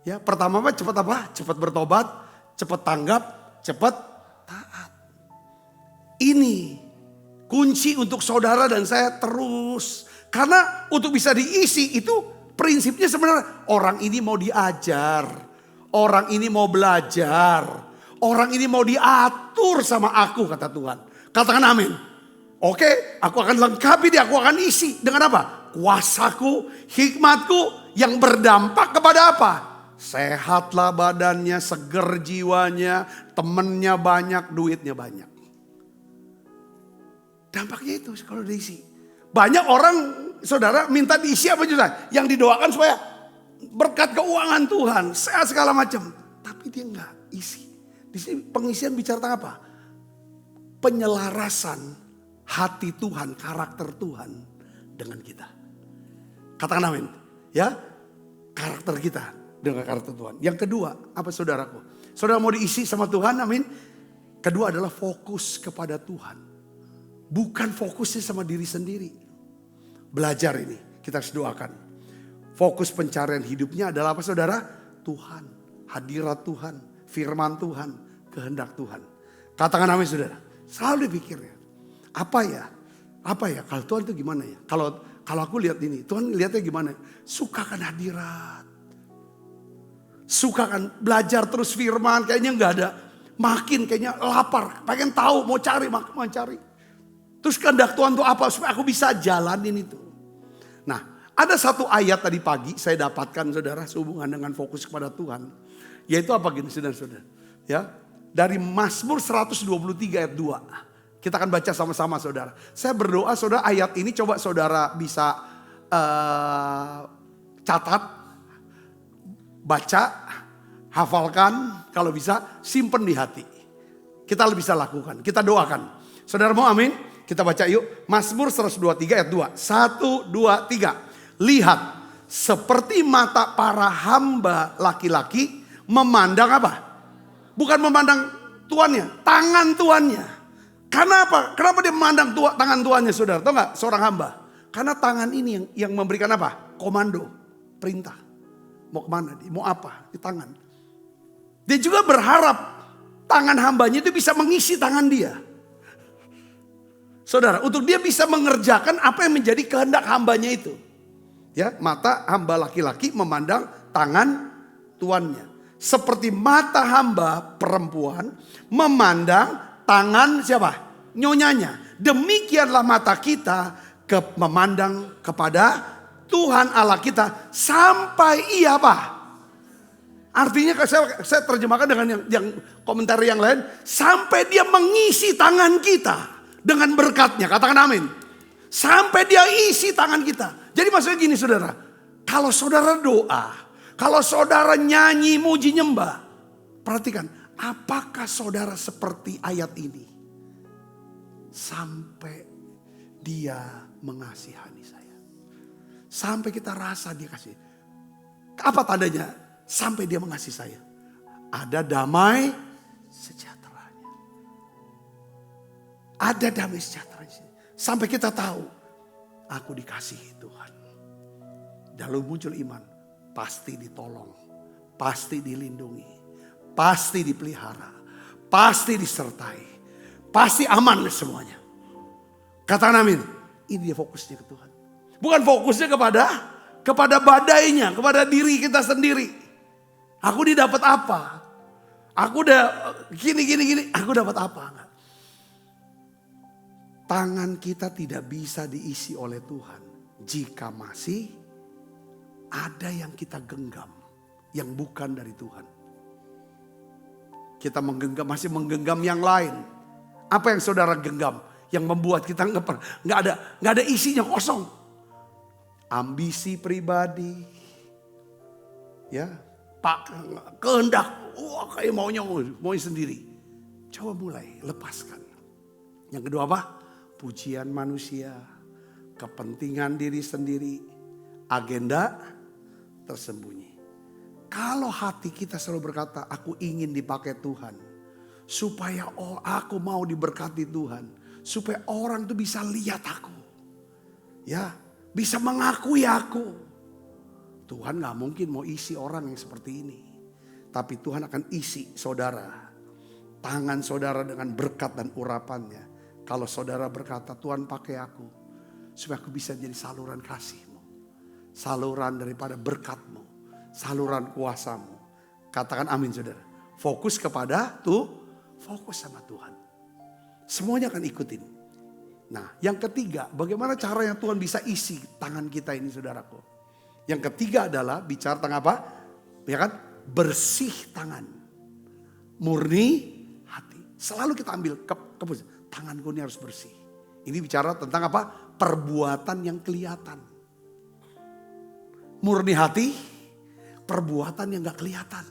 Ya, pertama apa? Cepat apa? Cepat bertobat, cepat tanggap, cepat taat. Ini kunci untuk saudara dan saya terus. Karena untuk bisa diisi itu prinsipnya sebenarnya orang ini mau diajar. Orang ini mau belajar. Orang ini mau diatur sama aku, kata Tuhan. Katakan amin. Oke, aku akan lengkapi dia, aku akan isi. Dengan apa? Kuasaku, hikmatku yang berdampak kepada apa? Sehatlah badannya, seger jiwanya, temennya banyak, duitnya banyak. Dampaknya itu kalau diisi. Banyak orang, saudara, minta diisi apa juga? Yang didoakan supaya berkat keuangan Tuhan, sehat segala macam. Tapi dia enggak isi. Di sini pengisian bicara tentang apa? Penyelarasan hati Tuhan, karakter Tuhan dengan kita. Katakan amin. Ya, karakter kita dengan karakter Tuhan. Yang kedua, apa saudaraku? Saudara mau diisi sama Tuhan, amin. Kedua adalah fokus kepada Tuhan. Bukan fokusnya sama diri sendiri. Belajar ini, kita harus doakan. Fokus pencarian hidupnya adalah apa saudara? Tuhan, hadirat Tuhan, firman Tuhan, kehendak Tuhan. Katakan amin saudara. Selalu dipikirnya. Apa ya? Kalau Tuhan itu gimana ya? Kalau aku lihat ini, Tuhan lihatnya gimana? Sukakan hadirat. Sukakan belajar terus firman, kayaknya nggak ada. Makin kayaknya lapar, pengen tahu, mau cari. Terus kehendak Tuhan itu apa? Supaya aku bisa jalanin itu. Nah, ada satu ayat tadi pagi saya dapatkan saudara sehubungan dengan fokus kepada Tuhan. Yaitu apa gini saudara-saudara. Ya, dari Mazmur 123 ayat 2. Kita akan baca sama-sama saudara. Saya berdoa saudara ayat ini coba saudara bisa catat, baca, hafalkan, kalau bisa simpen di hati. Kita bisa lakukan, kita doakan. Saudara mau amin? Kita baca yuk. Mazmur 123 ayat 2. 1, 2, 3. Lihat, seperti mata para hamba laki-laki memandang apa? Bukan memandang tuannya, tangan tuannya. Karena apa? Kenapa dia memandang tangan tuannya saudara? Tahu gak seorang hamba? Karena tangan ini yang memberikan apa? Komando, perintah. Mau kemana? Mau apa? Di tangan. Dia juga berharap tangan hambanya itu bisa mengisi tangan dia. Saudara, untuk dia bisa mengerjakan apa yang menjadi kehendak hambanya itu. Ya, mata hamba laki-laki memandang tangan tuannya. Seperti mata hamba perempuan memandang tangan siapa? Nyonyanya. Demikianlah mata kita memandang kepada Tuhan Allah kita sampai ia apa? Artinya saya terjemahkan dengan yang komentar yang lain. Sampai dia mengisi tangan kita dengan berkatnya. Katakan amin. Sampai dia isi tangan kita. Jadi maksudnya gini saudara. Kalau saudara doa. Kalau saudara nyanyi muji nyembah. Perhatikan. Apakah saudara seperti ayat ini? Sampai dia mengasihani saya. Sampai kita rasa dia kasih. Apa tandanya? Sampai dia mengasihi saya. Ada damai sejahteranya. Ada damai sejahteranya. Sampai kita tahu. Aku dikasihi Tuhan. Lalu muncul iman. Pasti ditolong. Pasti dilindungi. Pasti dipelihara. Pasti disertai. Pasti aman semuanya. Katakan amin. Ini dia fokusnya ke Tuhan. Bukan fokusnya kepada badainya. Kepada diri kita sendiri. Aku didapat apa? Aku udah gini. Aku dapat apa? Enggak. Tangan kita tidak bisa diisi oleh Tuhan. Jika masih ada yang kita genggam. Yang bukan dari Tuhan. Kita masih menggenggam yang lain. Apa yang saudara genggam? Yang membuat kita nggak ada isinya, kosong. Ambisi pribadi. Ya. Pak, kehendak, kayak maunya sendiri. Coba mulai, lepaskan. Yang kedua apa? Pujian manusia, kepentingan diri sendiri, agenda tersembunyi. Kalau hati kita selalu berkata, aku ingin dipakai Tuhan. Supaya aku mau diberkati Tuhan. Supaya orang tuh bisa lihat aku. Ya, bisa mengakui aku. Tuhan gak mungkin mau isi orang yang seperti ini. Tapi Tuhan akan isi saudara. Tangan saudara dengan berkat dan urapannya. Kalau saudara berkata, Tuhan pakai aku. Supaya aku bisa jadi saluran kasih-Mu. Saluran daripada berkat-Mu. Saluran kuasa-Mu. Katakan amin saudara. Fokus kepada fokus sama Tuhan. Semuanya akan ikutin. Nah yang ketiga, bagaimana caranya Tuhan bisa isi tangan kita ini saudaraku. Yang ketiga adalah bicara tentang apa? Ya kan? Bersih tangan. Murni hati. Selalu kita ambil keputusan. Tanganku ini harus bersih. Ini bicara tentang apa? Perbuatan yang kelihatan. Murni hati. Perbuatan yang gak kelihatan.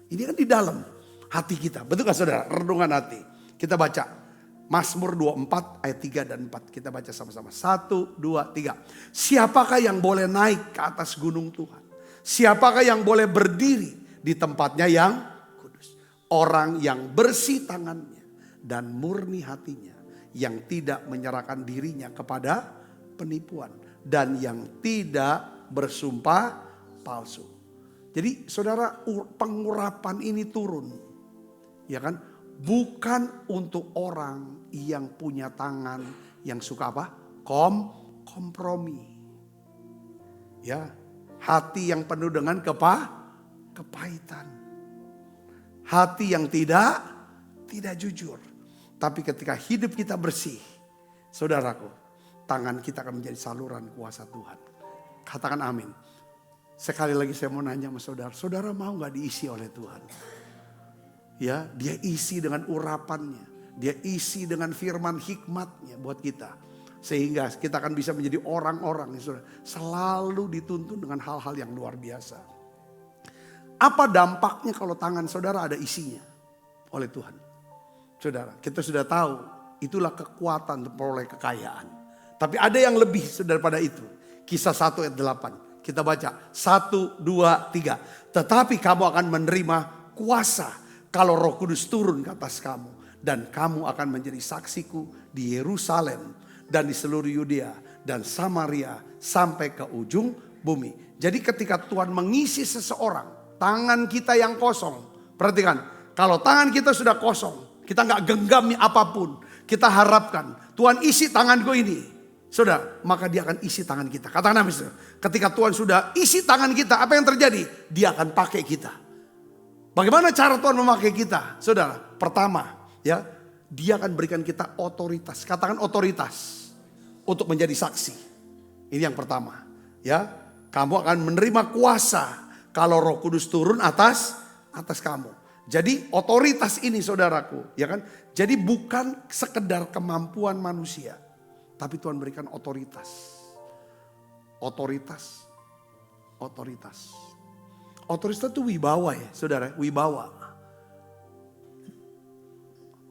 Ini kan di dalam hati kita. Betul gak saudara? Renungan hati. Kita baca. Mazmur 24 ayat 3 dan 4. Kita baca sama-sama. 1, 2, 3. Siapakah yang boleh naik ke atas gunung Tuhan? Siapakah yang boleh berdiri di tempatnya yang kudus? Orang yang bersih tangannya dan murni hatinya. yang tidak menyerahkan dirinya kepada penipuan, dan yang tidak bersumpah palsu. Jadi saudara, pengurapan ini turun, ya kan? Bukan untuk orang yang punya tangan yang suka apa? Kompromi. Ya, hati yang penuh dengan kepahitan. Hati yang tidak jujur. Tapi ketika hidup kita bersih, saudaraku, tangan kita akan menjadi saluran kuasa Tuhan. Katakan amin. Sekali lagi saya mau nanya sama saudara, saudara mau gak diisi oleh Tuhan? Ya, dia isi dengan urapannya, dia isi dengan firman hikmatnya buat kita. Sehingga kita akan bisa menjadi orang-orang yang selalu dituntun dengan hal-hal yang luar biasa. Apa dampaknya kalau tangan saudara ada isinya oleh Tuhan? Saudara, kita sudah tahu itulah kekuatan untuk memperoleh kekayaan. Tapi ada yang lebih daripada itu. Kisah 1 ayat 8. Kita baca 1, 2, 3. Tetapi kamu akan menerima kuasa kalau Roh Kudus turun ke atas kamu. Dan kamu akan menjadi saksiku di Yerusalem dan di seluruh Yudea dan Samaria sampai ke ujung bumi. Jadi ketika Tuhan mengisi seseorang, tangan kita yang kosong. Perhatikan, kalau tangan kita sudah kosong, kita gak genggam apapun. Kita harapkan Tuhan isi tanganku ini. Saudara, maka dia akan isi tangan kita. Katakan amin. Ketika Tuhan sudah isi tangan kita, apa yang terjadi? Dia akan pakai kita. Bagaimana cara Tuhan memakai kita? Saudara, pertama, ya, dia akan berikan kita otoritas. Katakan otoritas untuk menjadi saksi. Ini yang pertama, ya. Kamu akan menerima kuasa kalau Roh Kudus turun atas kamu. Jadi otoritas ini saudaraku, ya kan? Jadi bukan sekedar kemampuan manusia, tapi Tuhan berikan otoritas. Otoritas itu wibawa ya saudara, wibawa.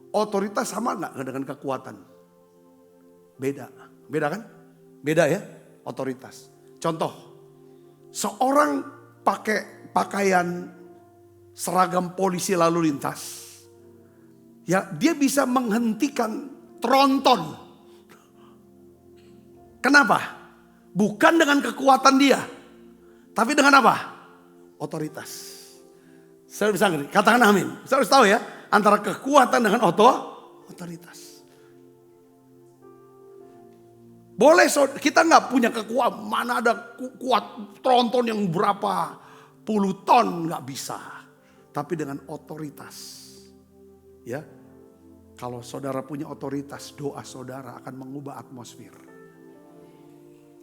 Otoritas sama gak dengan kekuatan? Beda kan? Beda ya otoritas. Contoh, seorang pakai pakaian seragam polisi lalu lintas. Ya, dia bisa menghentikan tronton. Kenapa? Bukan dengan kekuatan dia, tapi dengan apa? Otoritas. Saya bisa ngerti, katakan amin. Saya harus tahu ya, antara kekuatan dengan otoritas. Boleh kita nggak punya kekuatan, mana ada kuat tronton yang berapa puluh ton, nggak bisa. Tapi dengan otoritas, ya, kalau saudara punya otoritas, doa saudara akan mengubah atmosfer.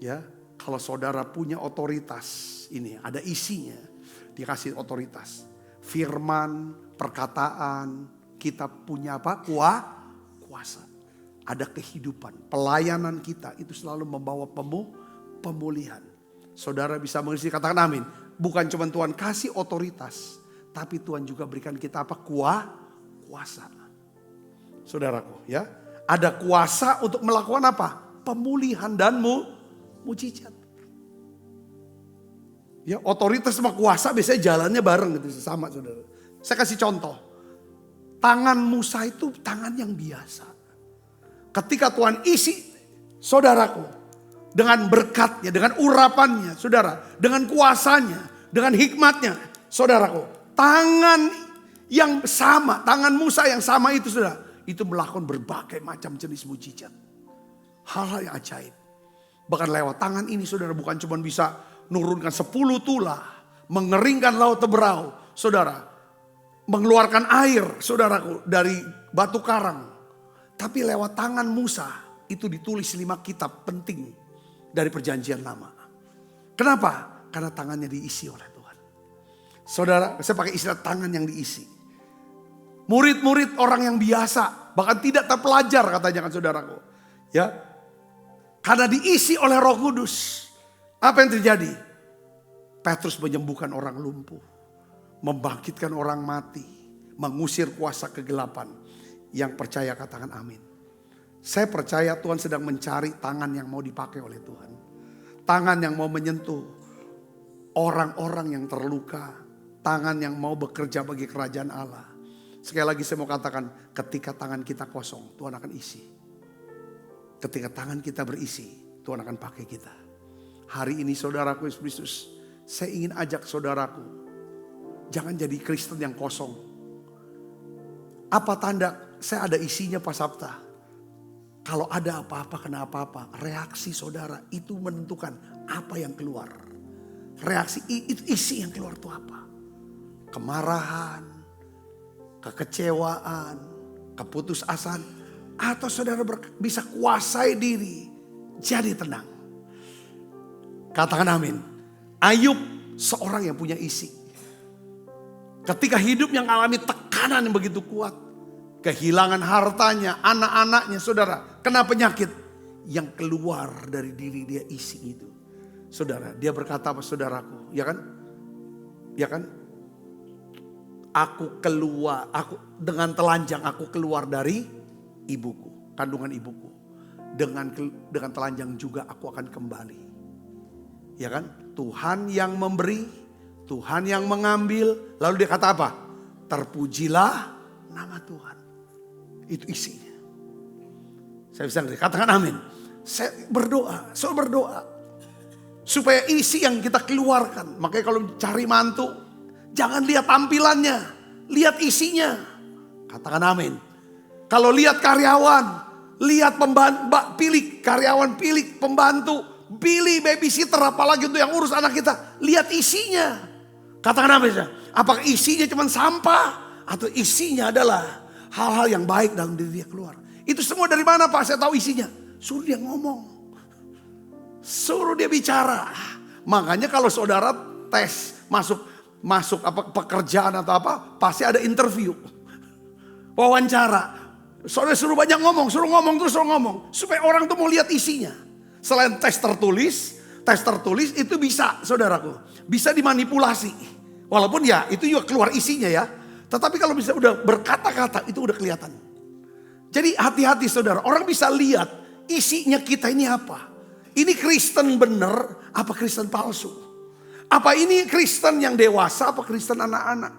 Ya, kalau saudara punya otoritas, ini ada isinya, dikasih otoritas. Firman, perkataan, kita punya apa? Kuasa. Ada kehidupan, pelayanan kita itu selalu membawa pemulihan. Saudara bisa mengisi, katakan amin. Bukan cuma Tuhan kasih otoritas, tapi Tuhan juga berikan kita apa? Kuasa. Saudaraku, ya, ada kuasa untuk melakukan apa? Pemulihan dan mujizat. Ya, otoritas sama kuasa biasanya jalannya bareng gitu, sama saudara. Saya kasih contoh. Tangan Musa itu tangan yang biasa. Ketika Tuhan isi saudaraku dengan berkatnya, dengan urapannya, saudara, dengan kuasanya, dengan hikmatnya, saudaraku, tangan yang sama, tangan Musa yang sama itu saudara, itu melakukan berbagai macam jenis mujizat. Hal-hal yang ajaib. Bahkan lewat tangan ini saudara bukan cuma bisa nurunkan 10 tulah, mengeringkan laut Teberau, saudara, mengeluarkan air, saudaraku, dari batu karang. Tapi lewat tangan Musa itu ditulis 5 kitab penting dari perjanjian lama. Kenapa? Karena tangannya diisi oleh Tuhan. Saudara, saya pakai istilah tangan yang diisi. Murid-murid orang yang biasa, bahkan tidak terpelajar katanya kan saudaraku. Ya, karena diisi oleh Roh Kudus. Apa yang terjadi? Petrus menyembuhkan orang lumpuh, membangkitkan orang mati, mengusir kuasa kegelapan. Yang percaya katakan amin. Saya percaya Tuhan sedang mencari tangan yang mau dipakai oleh Tuhan. Tangan yang mau menyentuh orang-orang yang terluka. Tangan yang mau bekerja bagi kerajaan Allah. Sekali lagi saya mau katakan, ketika tangan kita kosong, Tuhan akan isi. ketika tangan kita berisi, Tuhan akan pakai kita. Hari ini saudaraku Yesus Kristus, saya ingin ajak saudaraku, jangan jadi Kristen yang kosong. Apa tanda saya ada isinya Pak Sabta? Kalau ada apa-apa, kena apa-apa, reaksi saudara itu menentukan apa yang keluar. Reaksi itu, isi yang keluar itu apa? Kemarahan, kekecewaan, keputusasaan, atau saudara bisa kuasai diri, jadi tenang. Katakan amin. Ayub seorang yang punya isi. Ketika hidup yang alami tekanan yang begitu kuat, kehilangan hartanya, anak-anaknya, saudara, kena penyakit, yang keluar dari diri dia isi itu. Saudara, dia berkata apa saudaraku, ya kan? Ya kan? Aku keluar, dengan telanjang aku keluar dari ibuku, kandungan ibuku. Dengan telanjang juga aku akan kembali. Ya kan? Tuhan yang memberi, Tuhan yang mengambil. Lalu dia kata apa? Terpujilah nama Tuhan. Itu isinya. Saya bisa ngerti, katakan amin. Saya berdoa, supaya isi yang kita keluarkan. Makanya kalau cari mantu, jangan lihat tampilannya, lihat isinya. Katakan amin. Kalau lihat karyawan, lihat pilih karyawan, pilih pembantu, pilih babysitter, apalagi untuk yang urus anak kita. Lihat isinya. Katakan amin. Apakah isinya cuma sampah atau isinya adalah hal-hal yang baik dalam diri dia keluar. Itu semua dari mana Pak? Saya tahu isinya. Suruh dia ngomong. Suruh dia bicara. Makanya kalau saudara tes masuk apa pekerjaan atau apa, pasti ada interview. Wawancara. Saudara suruh banyak ngomong, suruh ngomong. Supaya orang tuh mau lihat isinya. Selain tes tertulis itu bisa saudaraku. Bisa dimanipulasi. Walaupun ya itu juga keluar isinya ya. Tetapi kalau bisa udah berkata-kata itu udah kelihatan. Jadi hati-hati saudara, orang bisa lihat isinya kita ini apa. Ini Kristen bener, apa Kristen palsu? Apa ini Kristen yang dewasa, apa Kristen anak-anak?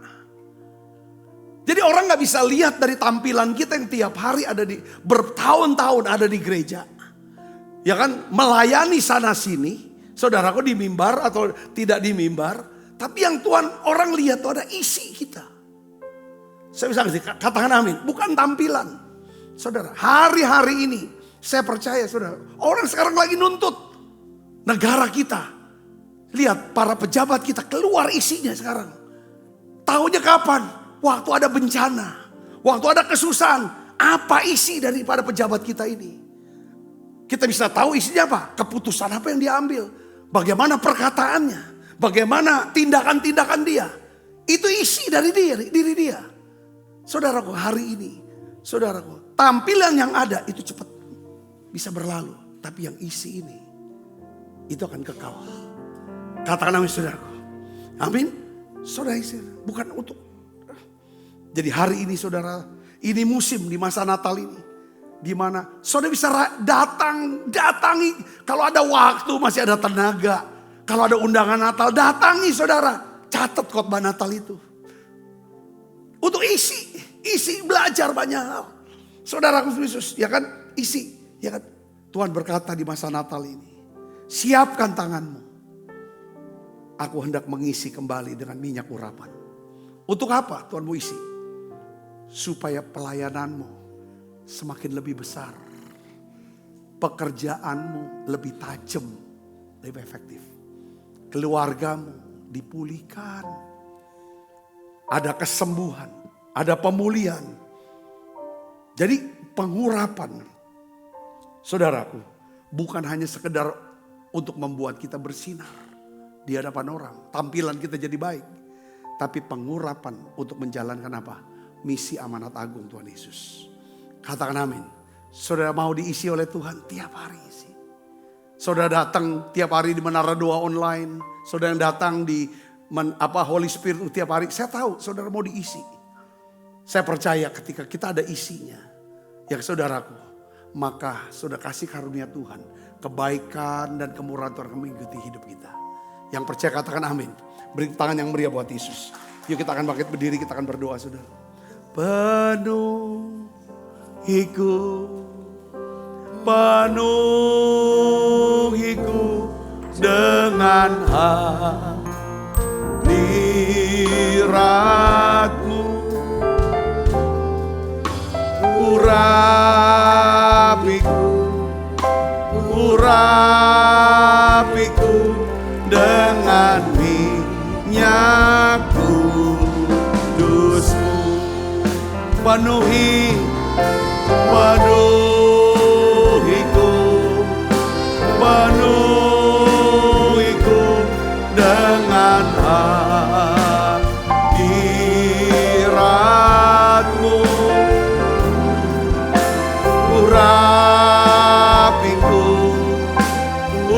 Jadi orang gak bisa lihat dari tampilan kita yang tiap hari ada bertahun-tahun ada di gereja. Ya kan, melayani sana sini, saudaraku di mimbar atau tidak di mimbar. Tapi yang Tuhan orang lihat itu ada isi kita. Saya bisa katakan amin, bukan tampilan. Saudara, hari-hari ini saya percaya saudara, orang sekarang lagi nuntut negara kita. Lihat para pejabat kita keluar isinya sekarang. Tahunya kapan? Waktu ada bencana, waktu ada kesusahan. Apa isi daripada pejabat kita ini? Kita bisa tahu isinya apa? Keputusan apa yang dia ambil. Bagaimana perkataannya. Bagaimana tindakan-tindakan dia. Itu isi dari diri dia. Saudaraku, hari ini, saudaraku, tampilan yang ada itu cepat bisa berlalu. Tapi yang isi ini, itu akan kekal. Katakan amin saudaraku. Amin. Saudara isi, bukan untuk. Jadi hari ini saudara, ini musim di masa Natal ini. Di mana saudara bisa datangi. Kalau ada waktu, masih ada tenaga. Kalau ada undangan Natal, datangi saudara. Catat khotbah Natal itu. Untuk isi belajar banyak hal. Saudaraku Yesus, ya kan? Isi, ya kan? Tuhan berkata di masa Natal ini, siapkan tanganmu. Aku hendak mengisi kembali dengan minyak urapan. Untuk apa Tuhan mau isi? Supaya pelayananmu semakin lebih besar. Pekerjaanmu lebih tajam, lebih efektif. Keluargamu dipulihkan. Ada kesembuhan, ada pemulihan. Jadi pengurapan, saudaraku, bukan hanya sekedar untuk membuat kita bersinar di hadapan orang. Tampilan kita jadi baik. Tapi pengurapan untuk menjalankan apa? Misi amanat agung Tuhan Yesus. Katakan amin. Saudara mau diisi oleh Tuhan tiap hari isi. Saudara datang tiap hari di Menara Doa online. Saudara yang datang di Holy Spirit tiap hari. Saya tahu saudara mau diisi. Saya percaya ketika kita ada isinya. Ya saudaraku. Maka saudara kasih karunia Tuhan. Kebaikan dan kemurahan Tuhan akan mengikuti hidup kita. Yang percaya katakan amin. Beri tangan yang meriah buat Yesus. Yuk kita akan bangkit berdiri, kita akan berdoa saudara. Penuh ikut penuhiku dengan hadirat-Mu. Urapiku dengan minyak kudus-Mu. Penuhiku dengan hadirat-Mu.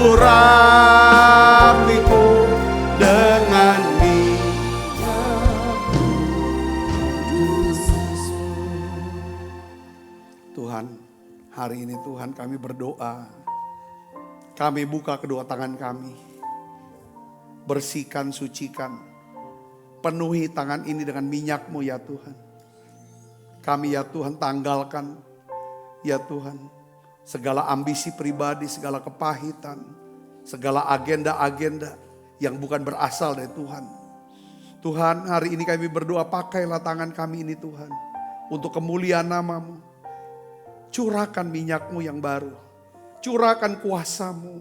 Urapiku dengan minyak kudus-Mu. Tuhan, hari ini Tuhan kami berdoa. Kami buka kedua tangan kami. Bersihkan, sucikan. Penuhi tangan ini dengan minyak-Mu ya Tuhan. Kami ya Tuhan tanggalkan ya Tuhan segala ambisi pribadi, segala kepahitan, segala agenda-agenda yang bukan berasal dari Tuhan. Tuhan, hari ini kami berdoa, pakailah tangan kami ini Tuhan untuk kemuliaan nama-Mu. Curahkan minyak-Mu yang baru. Curahkan kuasa-Mu.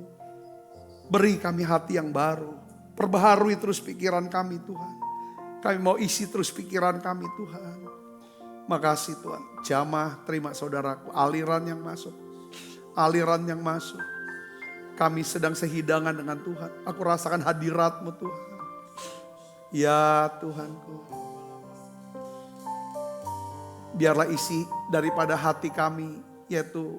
Beri kami hati yang baru. Perbaharui terus pikiran kami Tuhan. Kami mau isi terus pikiran kami Tuhan. Makasih Tuhan. Jamah terima saudaraku. Aliran yang masuk. Aliran yang masuk. Kami sedang sehidangan dengan Tuhan. Aku rasakan hadirat-Mu Tuhan. Ya Tuhanku. Biarlah isi daripada hati kami. Yaitu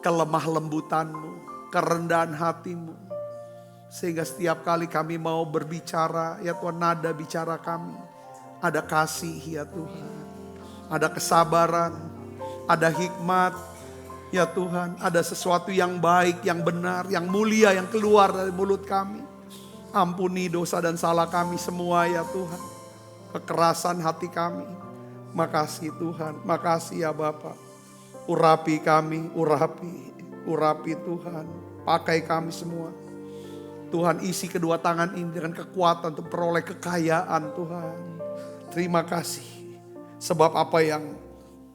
kelemah lembutan-Mu, kerendahan hati-Mu. Sehingga setiap kali kami mau berbicara, ya Tuhan, nada bicara kami. Ada kasih ya Tuhan. Ada kesabaran, ada hikmat. Ya Tuhan, ada sesuatu yang baik, yang benar, yang mulia, yang keluar dari mulut kami. Ampuni dosa dan salah kami semua ya Tuhan. Kekerasan hati kami. Makasih Tuhan, makasih ya Bapa. Urapi kami, urapi Tuhan. Pakai kami semua. Tuhan isi kedua tangan ini dengan kekuatan untuk peroleh kekayaan Tuhan. Terima kasih. Sebab apa yang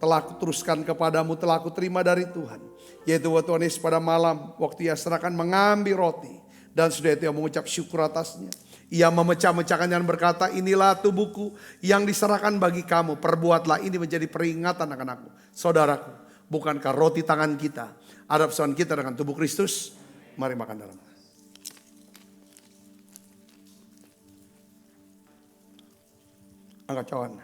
telah aku teruskan kepadamu telah aku terima dari Tuhan. Yaitu waktu Tuhan Yesus pada malam waktu ia serahkan mengambil roti. Dan sudah itu ia mengucap syukur atasnya. Ia memecah-mecahkan dan berkata, inilah tubuhku yang diserahkan bagi kamu. Perbuatlah ini menjadi peringatan akan aku. Saudaraku, bukankah roti tangan kita ada persaudaraan kita dengan tubuh Kristus? Mari makan dalam. Angkat cawan.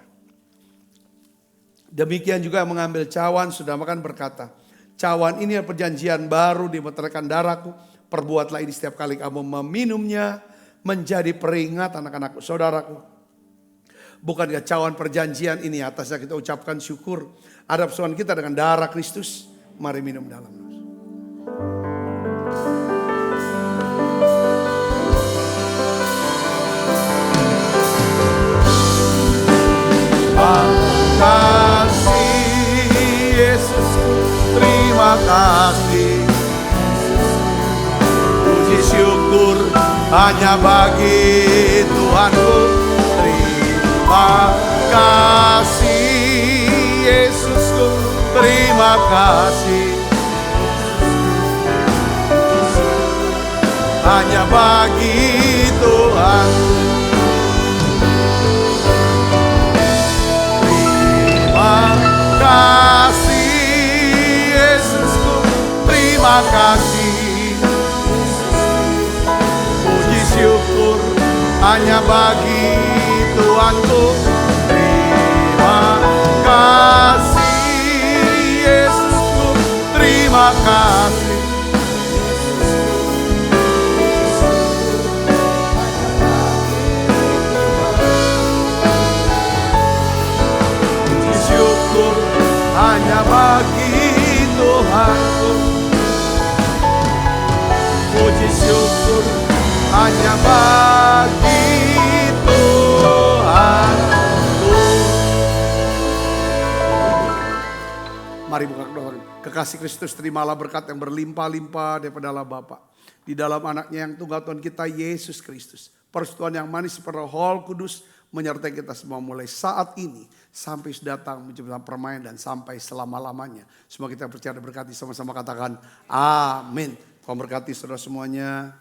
Demikian juga mengambil cawan sudah makan berkata, cawan ini adalah perjanjian baru dimeteraikan darahku. Perbuatlah ini setiap kali kamu meminumnya menjadi peringatan anak-anakku. Saudaraku, bukankah cawan perjanjian ini atasnya kita ucapkan syukur. Ada persaudaraan kita dengan darah Kristus. Mari minum dalam. Kasih Yesus, terima kasih. Puji syukur hanya bagi Tuhanku. Terima kasih Yesusku, terima kasih. Hanya bagi Tuhan. Kasih Yesusku, terima kasih. Puji syukur hanya bagi Tuhanku. Terima kasih Yesusku, terima kasih. Hanya bagi Tuhanku. Puji syukur hanya bagi Tuhanku. Mari buka kedua tangan. Kekasih Kristus, terimalah berkat yang berlimpah-limpah daripada Allah Bapa. Di dalam anaknya yang tunggal Tuhan kita Yesus Kristus. Persekutuan yang manis seperti Roh Kudus menyertai kita semua mulai saat ini sampai sudah datang menciptakan permainan dan sampai selama-lamanya. Semua kita percaya dan berkati, sama-sama katakan amin. Tuhan berkati saudara semuanya.